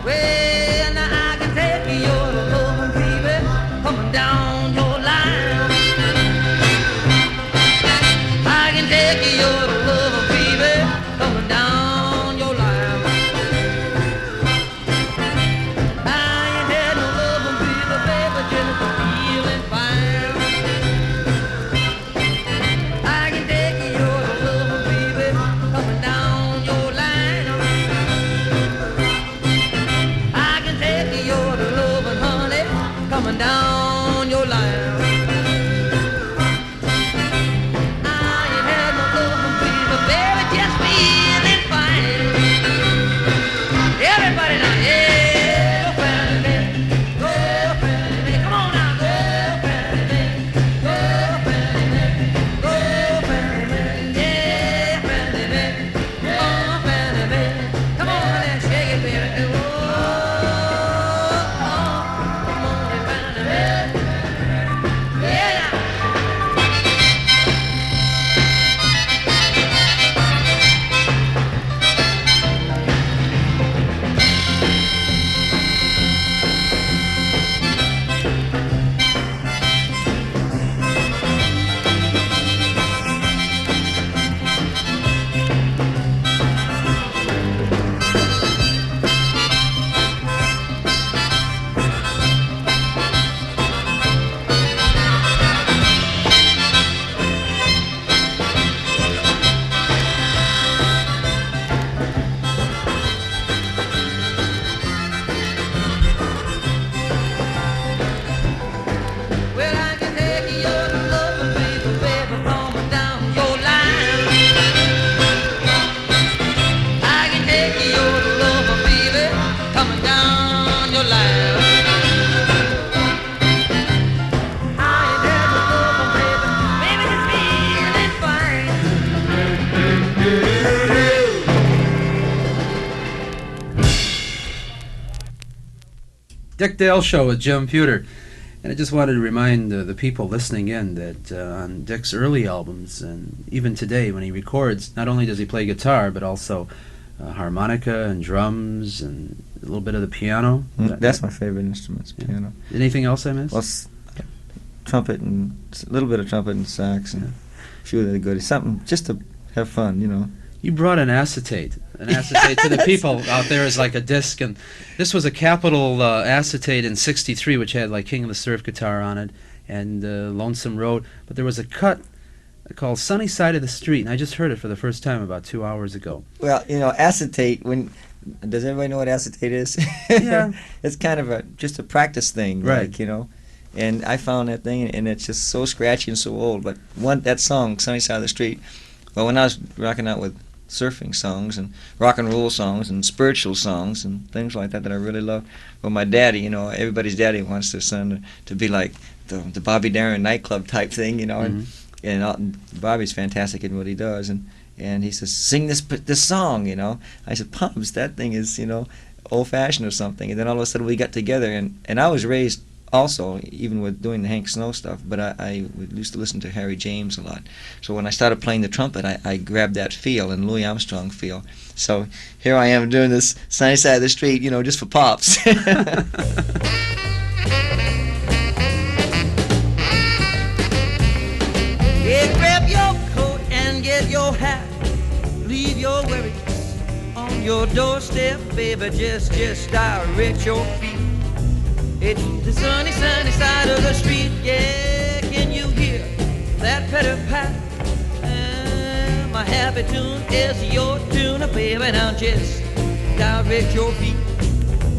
Well, now I can take your loving, baby, coming down your line. I can take your take your lover, baby, coming down your line. I ain't had no lover, baby, baby, it's feeling fine. Dick Dale Show with Jim Pewter. And I just wanted to remind the people listening in that on Dick's early albums, and even today when he records, not only does he play guitar, but also harmonica and drums and a little bit of the piano. That's my favorite instrument, Yeah. piano. Anything else I missed? Well, trumpet and a little bit of trumpet and sax and a few of the goodies. Something just to have fun, you know. You brought an acetate. An acetate to the people out there is like a disc, and this was a Capitol acetate in '63, which had like King of the Surf guitar on it and Lonesome Road. But there was a cut called Sunny Side of the Street, and I just heard it for the first time about 2 hours ago. Well, you know, acetate. Does everybody know what acetate is? Yeah. It's kind of just a practice thing, Right. like, you know. And I found that thing, and it's just so scratchy and so old. But that song, Sunny Side of the Street. Well, when I was rocking out with surfing songs and rock and roll songs and spiritual songs and things like that I really love. Well, my daddy, you know, everybody's daddy wants their son to be like the Bobby Darin nightclub type thing, you know, and Bobby's fantastic in what he does, and he says, sing this song, you know. I said, Pops, that thing is, you know, old-fashioned or something. And then all of a sudden we got together, and I was raised also, even with doing the Hank Snow stuff, but I used to listen to Harry James a lot. So when I started playing the trumpet, I grabbed that feel, and Louis Armstrong feel. So here I am doing this Sunny Side of the Street, you know, just for Pops. Yeah, grab your coat and get your hat. Leave your worries on your doorstep, baby. Just direct your feet. It's the sunny, sunny side of the street. Yeah, can you hear that pitter pat? My happy tune is your tune, baby. Now just direct your feet.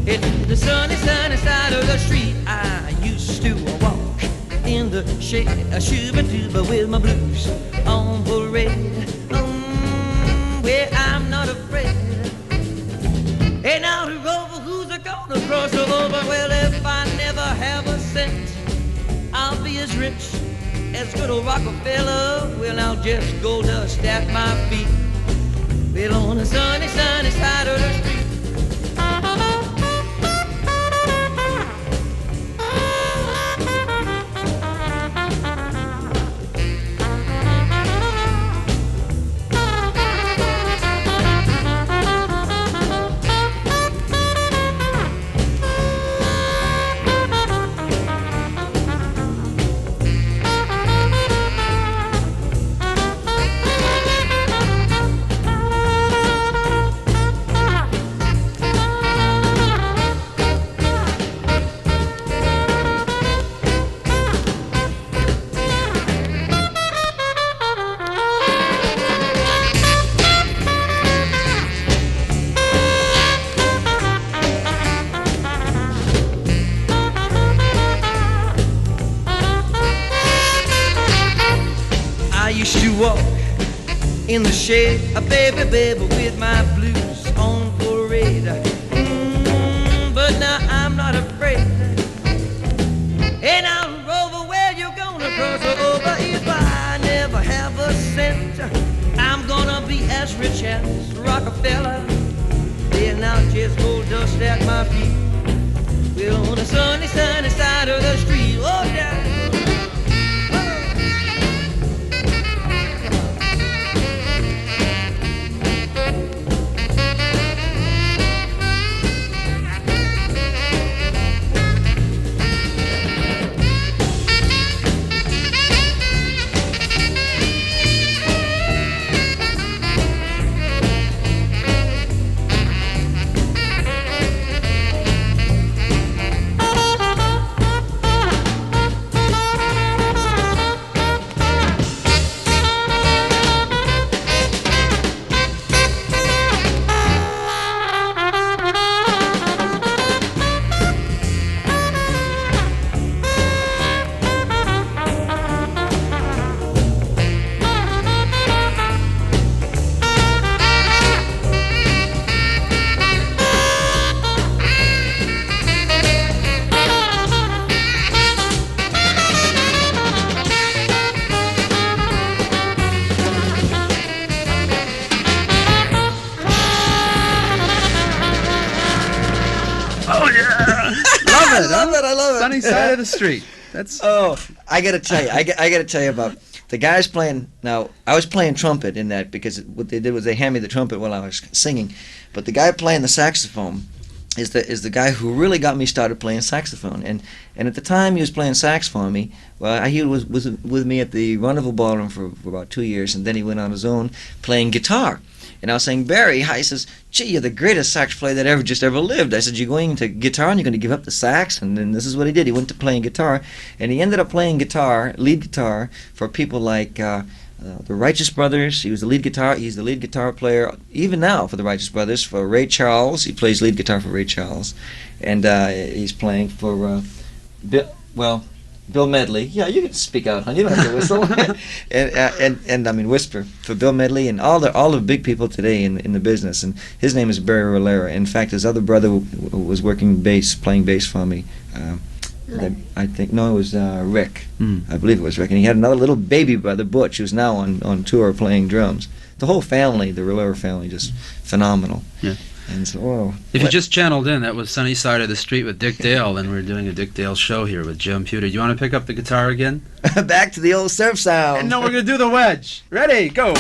It's the sunny, sunny side of the street. I used to walk in the shade, a shooba-dooba with my blues on parade. Where I'm not afraid. Hey, now the rover, who's gonna cross over? Well, if I never have a cent, I'll be as rich as good old Rockefeller. Well, I'll just gold dust at my feet. Well, on the sunny, sunny side of the street. In the shade, baby, with my blues on parade. But now I'm not afraid. And I'll rover where you're gonna cross over. If I never have a cent, I'm gonna be as rich as Rockefeller. Then I'll just hold dust at my feet. We're on the sunny, sunny side of the street. Oh, yeah. I love it. Sunny side of the street. That's Oh, I gotta tell you, I gotta tell you about the guys playing. Now, I was playing trumpet in that because what they did was they handed me the trumpet while I was singing, but the guy playing the saxophone is the guy who really got me started playing saxophone. And at the time he was playing sax for me. Well, he was with me at the Rendezvous Ballroom for about 2 years, and then he went on his own playing guitar. And I was saying, Barry, he says, gee, you're the greatest sax player that ever lived. I said, you're going into guitar and you're going to give up the sax? And then this is what he did. He went to playing guitar, and he ended up playing guitar, lead guitar, for people like the Righteous Brothers. He's the lead guitar player, even now, for the Righteous Brothers. For Ray Charles, he plays lead guitar for Ray Charles. And he's playing for, Bill Medley. Yeah, you can speak out, hon. You don't have to whistle. and I mean whisper for Bill Medley and all the big people today in the business. And his name is Barry Rolera. In fact, his other brother was playing bass for me. I think it was Rick. I believe it was Rick. And he had another little baby brother, Butch, who's now on tour playing drums. The whole family, the Rolera family, just phenomenal. Yeah. And so, If you just channeled in, that was Sunny Side of the Street with Dick Dale, and we're doing a Dick Dale show here with Jim Pewter. Do you want to pick up the guitar again? back to the old surf sound. And no, we're going to do the wedge. Ready, go.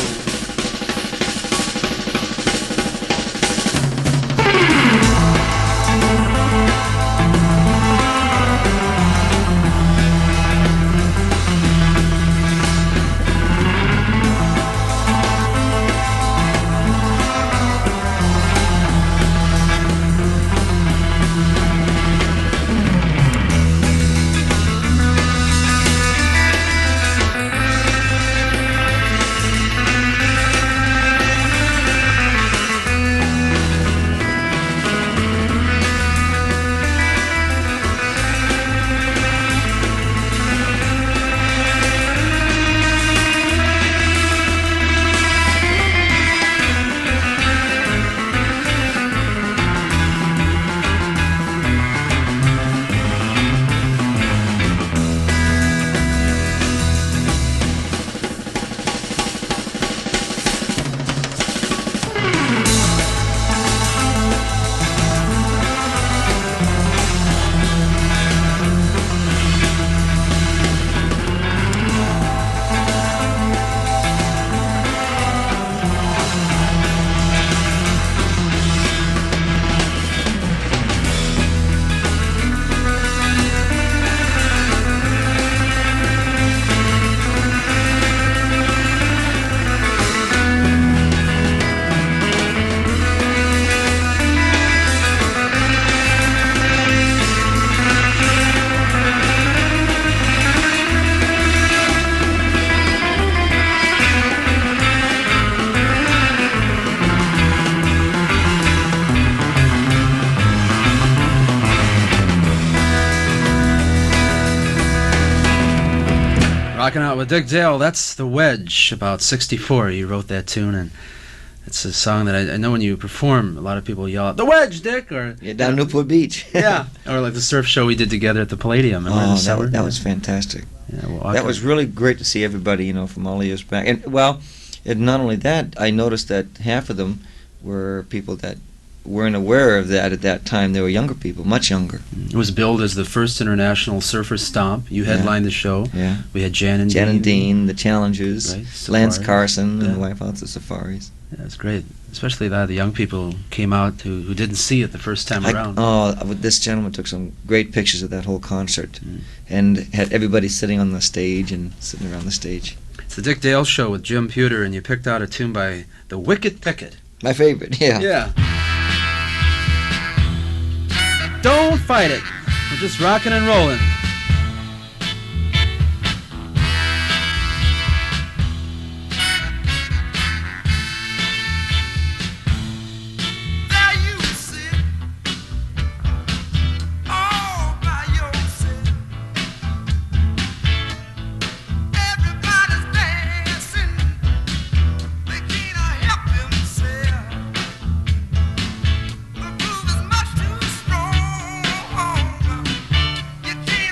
Rocking out with Dick Dale, that's the Wedge, about 64. You wrote that tune, and it's a song that I know when you perform, a lot of people yell out, "The Wedge, Dick!" Or down Newport Beach. Yeah, or like the surf show we did together at the Palladium. That was fantastic. Yeah, well, that was really great to see everybody, from all the years back. And not only that, I noticed that half of them were people that weren't aware of that at that time. They were younger people, much younger. It was billed as the first international surfer stomp. You headlined the show. Yeah. We had Jan and Dean, the Challengers, right, Lance Carson, and Wife Out the Safaris. Yeah, it's great. Especially the young people who came out who didn't see it the first time around. This gentleman took some great pictures of that whole concert and had everybody sitting on the stage and sitting around the stage. It's the Dick Dale Show with Jim Pewter, and you picked out a tune by the Wicked Picket. My favorite, yeah. Yeah. Don't fight it. We're just rocking and rolling. You can't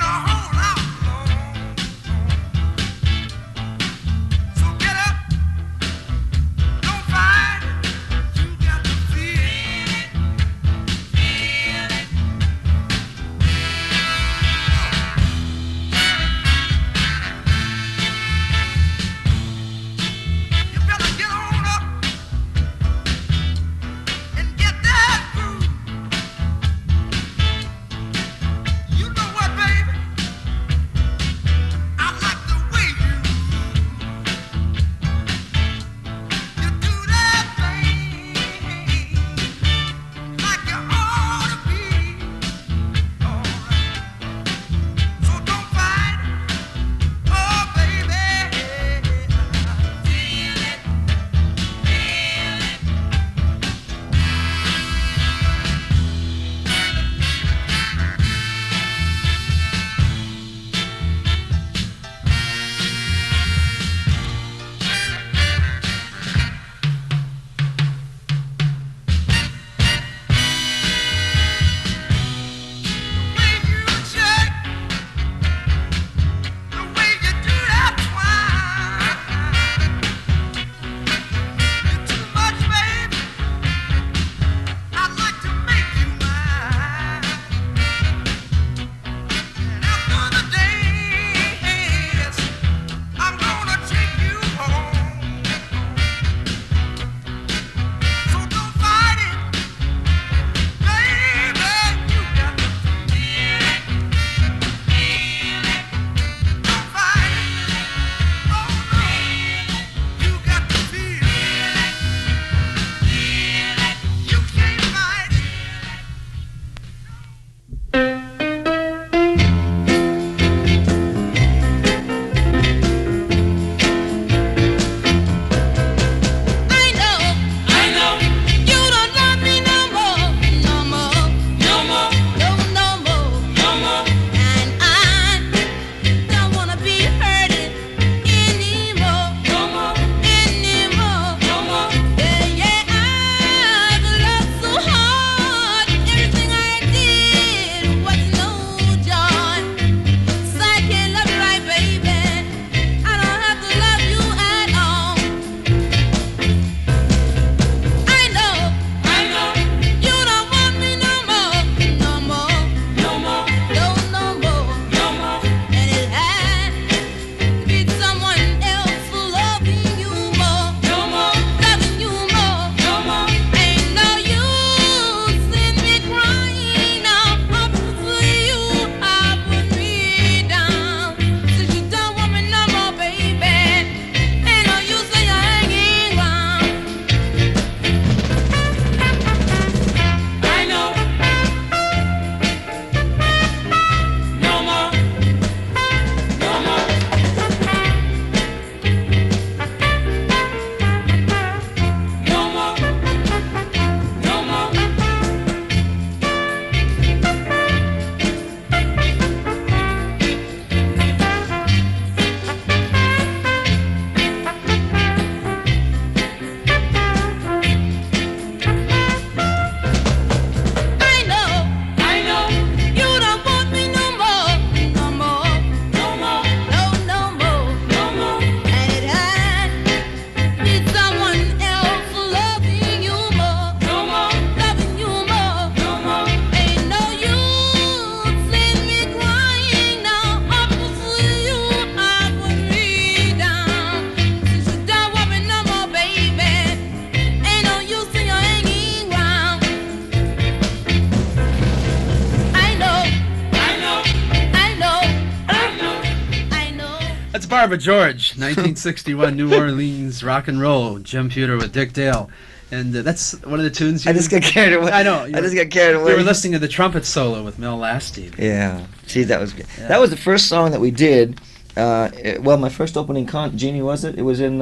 Marva George, 1961 New Orleans rock and roll. Jim Pewter with Dick Dale. And that's one of the tunes you... I just got carried away. I know. I just got carried away. You were listening to the trumpet solo with Mel Lasty. Yeah. See, that was good. Yeah. That was the first song that we did. Well, my first opening Jeannie, was it? It was in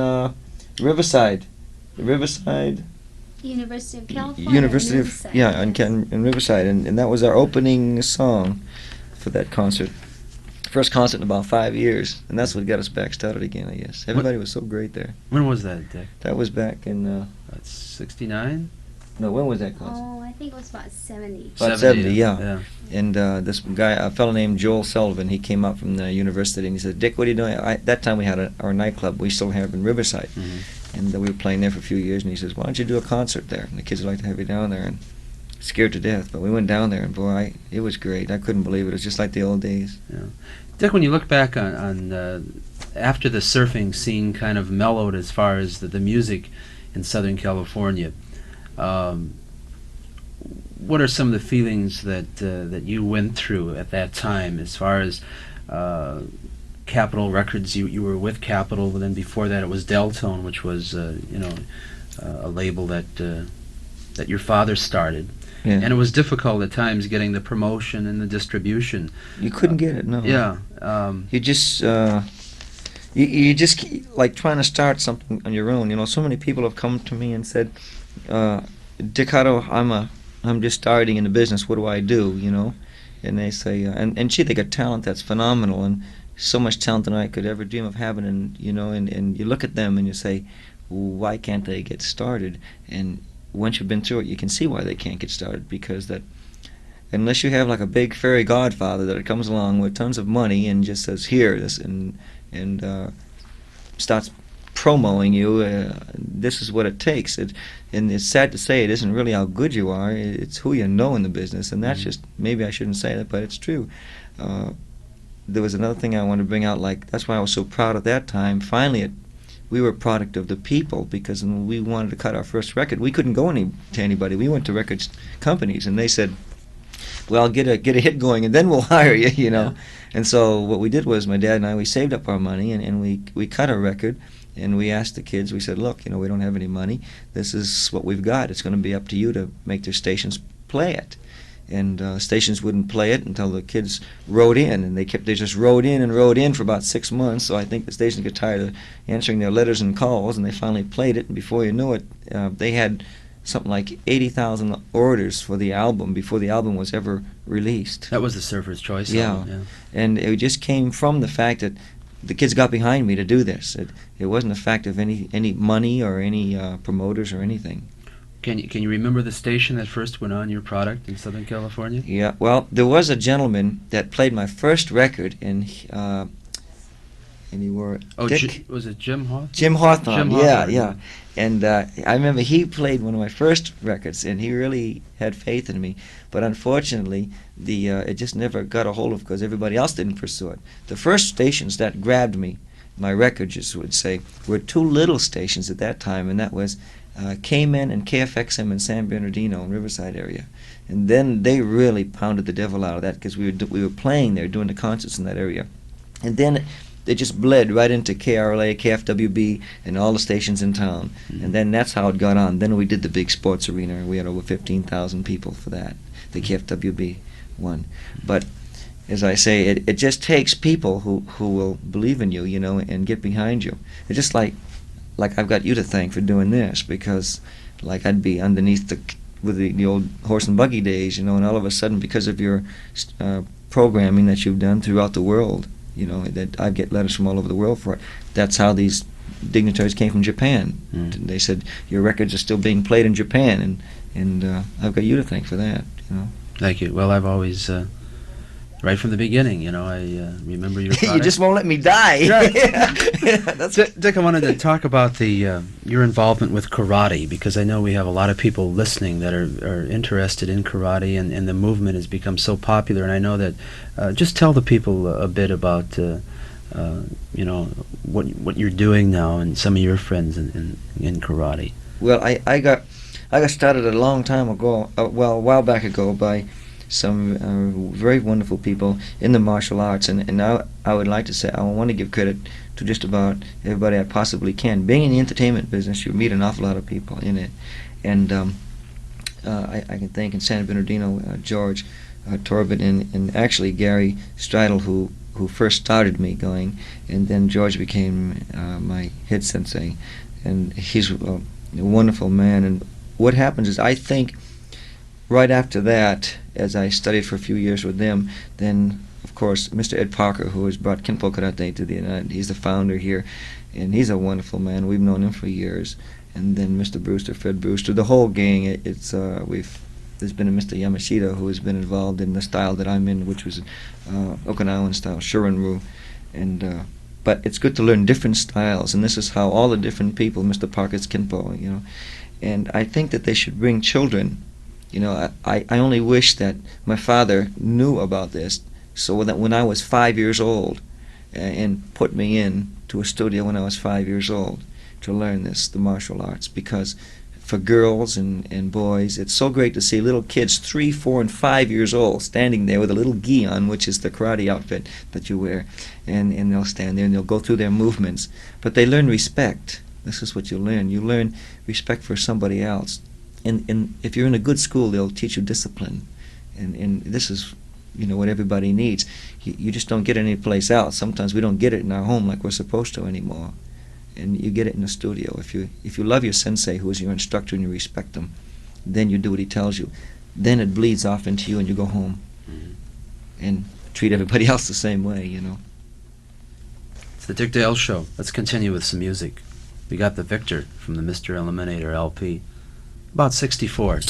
Riverside. Riverside? University of California. University of... Riverside. Yeah, in Riverside. And that was our opening song for that concert. First concert in about 5 years. And that's what got us back started again, I guess. Everybody was so great there. When was that, Dick? That was back in... That's 69? No, when was that concert? Oh, I think it was about 70. About 70, yeah. And this guy, a fellow named Joel Sullivan, he came up from the university and he said, Dick, what are you doing? That time we had our nightclub we still have in Riverside. Mm-hmm. And we were playing there for a few years, and he says, why don't you do a concert there? And the kids would like to have you down there. And scared to death, but we went down there, and boy, it was great. I couldn't believe it. It was just like the old days. Yeah. Dick, when you look back on after the surfing scene kind of mellowed as far as the music in Southern California, what are some of the feelings that you went through at that time as far as Capitol Records? You were with Capitol, and then before that it was Deltone, which was a label that your father started. Yeah. And it was difficult at times getting the promotion and the distribution. You couldn't get it, no. Yeah. You just you just like trying to start something on your own. You know, so many people have come to me and said, Dick Otto, I'm just starting in the business. What do I do? You know, and they say, and gee, they got talent that's phenomenal, and so much talent than I could ever dream of having. And you know, and you look at them and you say, why can't they get started? And once you've been through it, you can see why they can't get started, because that unless you have like a big fairy godfather that comes along with tons of money and just says here this and starts promoting you, this is what it takes. And it's sad to say, it isn't really how good you are, it's who you know in the business, and that's just, maybe I shouldn't say that, but it's true. There was another thing I wanted to bring out, like that's why I was so proud at that time. Finally, we were a product of the people, because when we wanted to cut our first record, we couldn't go to anybody. We went to record companies, and they said, well, get a hit going, and then we'll hire you, you know. Yeah. And so what we did was, my dad and I, we saved up our money, and we cut a record, and we asked the kids, we said, look, you know, we don't have any money. This is what we've got. It's going to be up to you to make their stations play it. And stations wouldn't play it until the kids wrote in, and they just wrote in for about 6 months. So I think the stations got tired of answering their letters and calls, and they finally played it. And before you knew it, they had something like 80,000 orders for the album before the album was ever released. That was the Surfer's Choice album. Yeah. And it just came from the fact that the kids got behind me to do this. It wasn't a fact of any money or any promoters or anything. Can you remember the station that first went on your product in Southern California? Yeah, well, there was a gentleman that played my first record, and he wore... Oh, was it Jim Hawthorne? Jim Hawthorne, Jim yeah, Hawthorne. yeah. And I remember he played one of my first records, and he really had faith in me. But unfortunately, it just never got a hold of, because everybody else didn't pursue it. The first stations that grabbed me, my record just would say, were two little stations at that time, and that was K-Men and KFXM in San Bernardino in Riverside area. And then they really pounded the devil out of that, because we were playing there, doing the concerts in that area. And then they just bled right into KRLA, KFWB, and all the stations in town. Mm-hmm. And then that's how it got on. Then we did the big sports arena, and we had over 15,000 people for that, the KFWB one. But as I say, it just takes people who will believe in you, you know, and get behind you. It's just like I've got you to thank for doing this, because like I'd be underneath with the old horse and buggy days, you know, and all of a sudden, because of your programming that you've done throughout the world, you know, that I get letters from all over the world for it. That's how these dignitaries came from Japan. They said your records are still being played in Japan, and I've got you to thank for that, you know. Thank you. Well, I've always right from the beginning, you know, I remember your product. You just won't let me die. Right. That's Dick, I wanted to talk about your involvement with karate, because I know we have a lot of people listening that are interested in karate, and the movement has become so popular. And I know that just tell the people a bit about you know, what you're doing now and some of your friends in karate. Well, I got started a long time ago, a while back ago, by some very wonderful people in the martial arts, and I would like to say I want to give credit to just about everybody I possibly can. Being in the entertainment business, you meet an awful lot of people in it, and I can thank in San Bernardino George Torben and actually Gary Stridle who first started me going, and then George became my head sensei, and he's a wonderful man. And what happens is, I think right after that, as I studied for a few years with them, then of course Mr. Ed Parker, who has brought Kenpo Karate to the United, he's the founder here, and he's a wonderful man. We've known him for years. And then Mr. Brewster, Fred Brewster, the whole gang. There's been a Mr. Yamashita who has been involved in the style that I'm in, which was Okinawan style, Shorin-ryu, and but it's good to learn different styles, and this is how all the different people, Mr. Parker's Kenpo, you know, and I think that they should bring children. You know, I only wish that my father knew about this, so that when I was 5 years old, and put me in to a studio when I was 5 years old to learn the martial arts, because for girls and boys, it's so great to see little kids 3, 4, and 5 years old standing there with a little gi on, which is the karate outfit that you wear, and they'll stand there and they'll go through their movements. But they learn respect. This is what you learn. You learn respect for somebody else. And if you're in a good school, they'll teach you discipline. And this is, you know, what everybody needs. You just don't get it anyplace else. Sometimes we don't get it in our home like we're supposed to anymore. And you get it in the studio. If you love your sensei, who is your instructor, and you respect him, then you do what he tells you. Then it bleeds off into you, and you go home and treat everybody else the same way, you know. It's the Dick Dale Show. Let's continue with some music. We got the Victor from the Mr. Eliminator LP, about 64.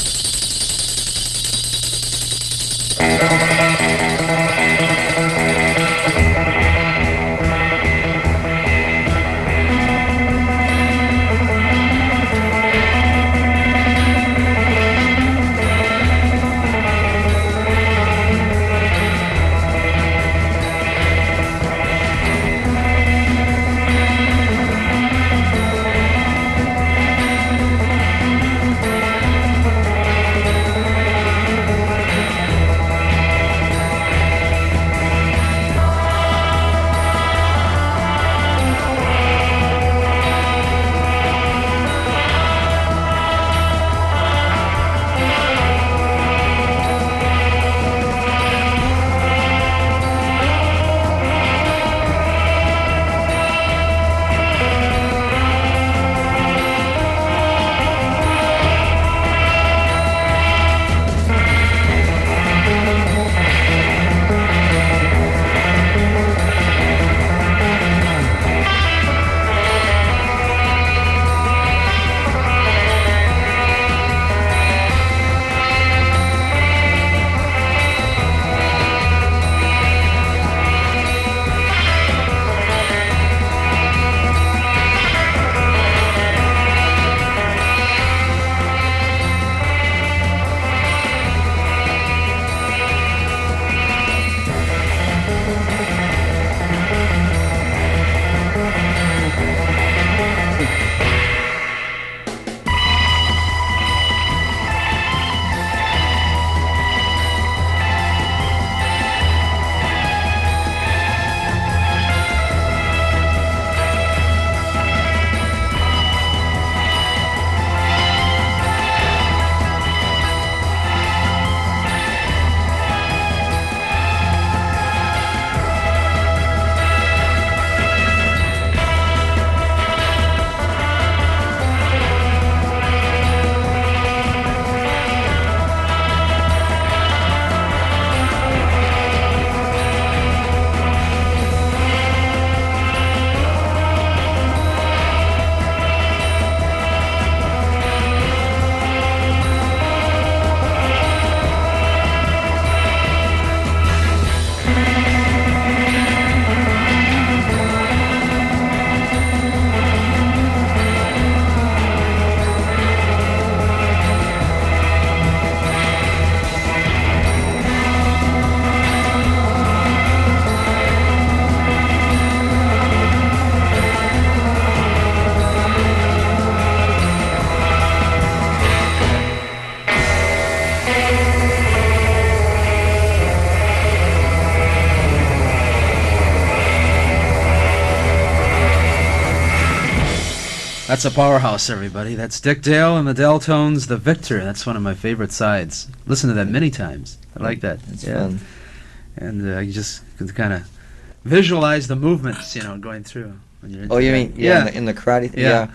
That's a powerhouse, everybody. That's Dick Dale and the Deltones, the Victor. That's one of my favorite sides. Listen to that many times. I like that. It's fun. And you just can kind of visualize the movements, going through. When you're into Oh, you that. mean in the karate? Yeah.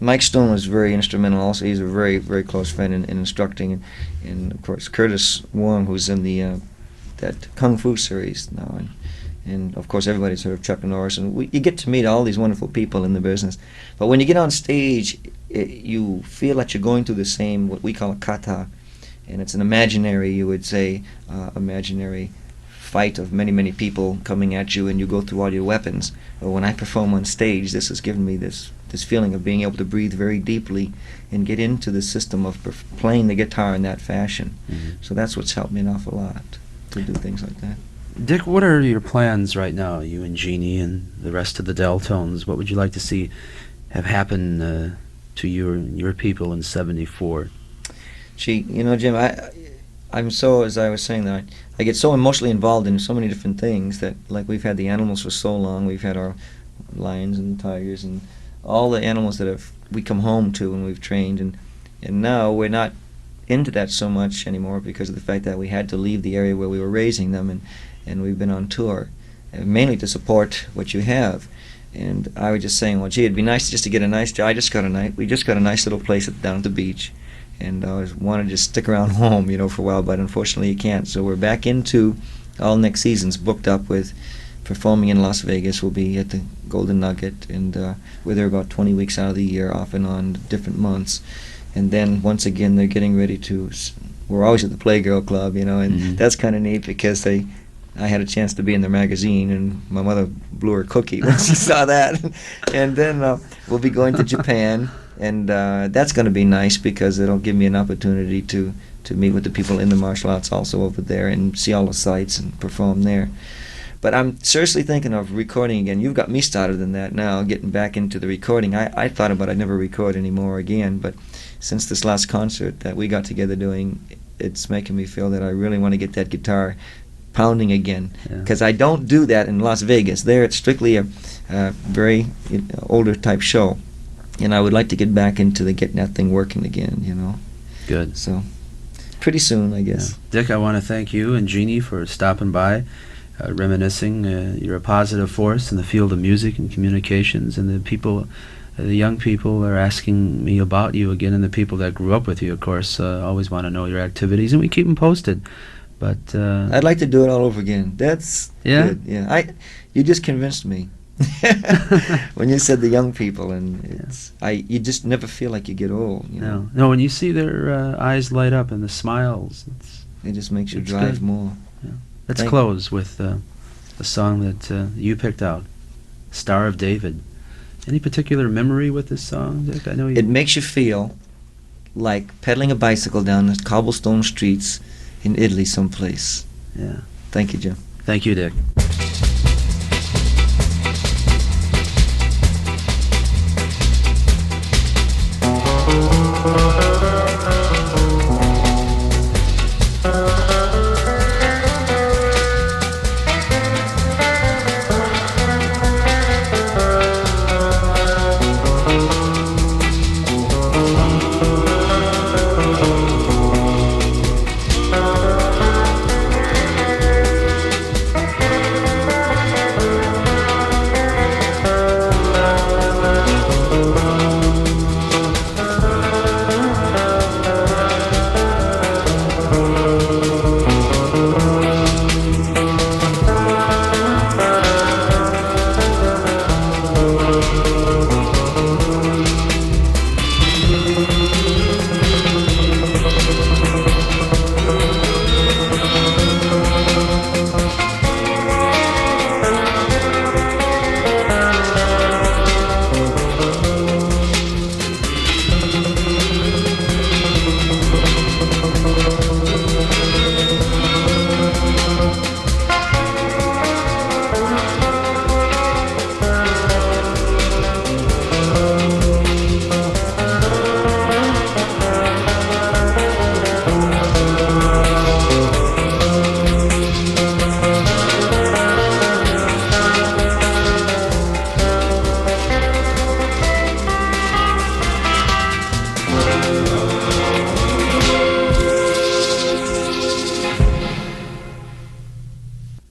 Mike Stone was very instrumental. Also, he's a very very close friend in instructing, and of course Curtis Wong, who's in the that Kung Fu series now, and of course everybody's heard of Chuck Norris, and you get to meet all these wonderful people in the business. But when you get on stage, you feel that you're going through the same, what we call a kata, and it's an imaginary, you would say, imaginary fight of many, many people coming at you, and you go through all your weapons. But when I perform on stage, this has given me this feeling of being able to breathe very deeply and get into the system of playing the guitar in that fashion. Mm-hmm. So that's what's helped me an awful lot to do things like that. Dick, what are your plans right now, you and Jeannie and the rest of the Deltones? What would you like to see have happen to your people in '74? Gee, Jim, I'm so, as I was saying, that I get so emotionally involved in so many different things that, like, we've had the animals for so long. We've had our lions and tigers and all the animals that we come home to and we've trained, and now we're not into that so much anymore because of the fact that we had to leave the area where we were raising them, and we've been on tour, mainly to support what you have. And I was just saying, well, gee, it'd be nice just to get a nice job. We just got a nice little place down at the beach, and I wanted to just stick around home, for a while, but unfortunately you can't. So we're back into all next season's booked up with performing in Las Vegas. We'll be at the Golden Nugget, and we're there about 20 weeks out of the year, off and on different months. And then once again, they're getting ready to. We're always at the Playgirl Club, and Mm-hmm. that's kind of neat because I had a chance to be in their magazine, and my mother blew her cookie when she saw that. And then we'll be going to Japan, and that's going to be nice because it'll give me an opportunity to meet with the people in the martial arts also over there and see all the sites and perform there. But I'm seriously thinking of recording again. You've got me started in that now, getting back into the recording. I thought about I'd never record anymore again, but since this last concert that we got together doing, it's making me feel that I really want to get that guitar pounding again, because I don't do that in Las Vegas. There it's strictly a very older type show, and I would like to get back into getting that thing working again, Good. So pretty soon, I guess. Yeah. Dick, I want to thank you and Jeannie for stopping by, reminiscing. You're a positive force in the field of music and communications, and the young people are asking me about you again, and the people that grew up with you, of course, always want to know your activities, and we keep them posted. But I'd like to do it all over again. That's good. Yeah. You just convinced me when you said the young people, and you just never feel like you get old. No. When you see their eyes light up and the smiles, it just makes you drive good. more. Yeah. Let's close with the song that you picked out, "Star of David." Any particular memory with this song, Dick? I know you. It makes you feel like pedaling a bicycle down the cobblestone streets in Italy someplace. Yeah. Thank you, Jim. Thank you, Dick.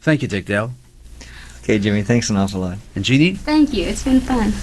Thank you, Dick Dale. Okay, Jimmy, thanks an awful lot. And Jeannie? Thank you. It's been fun.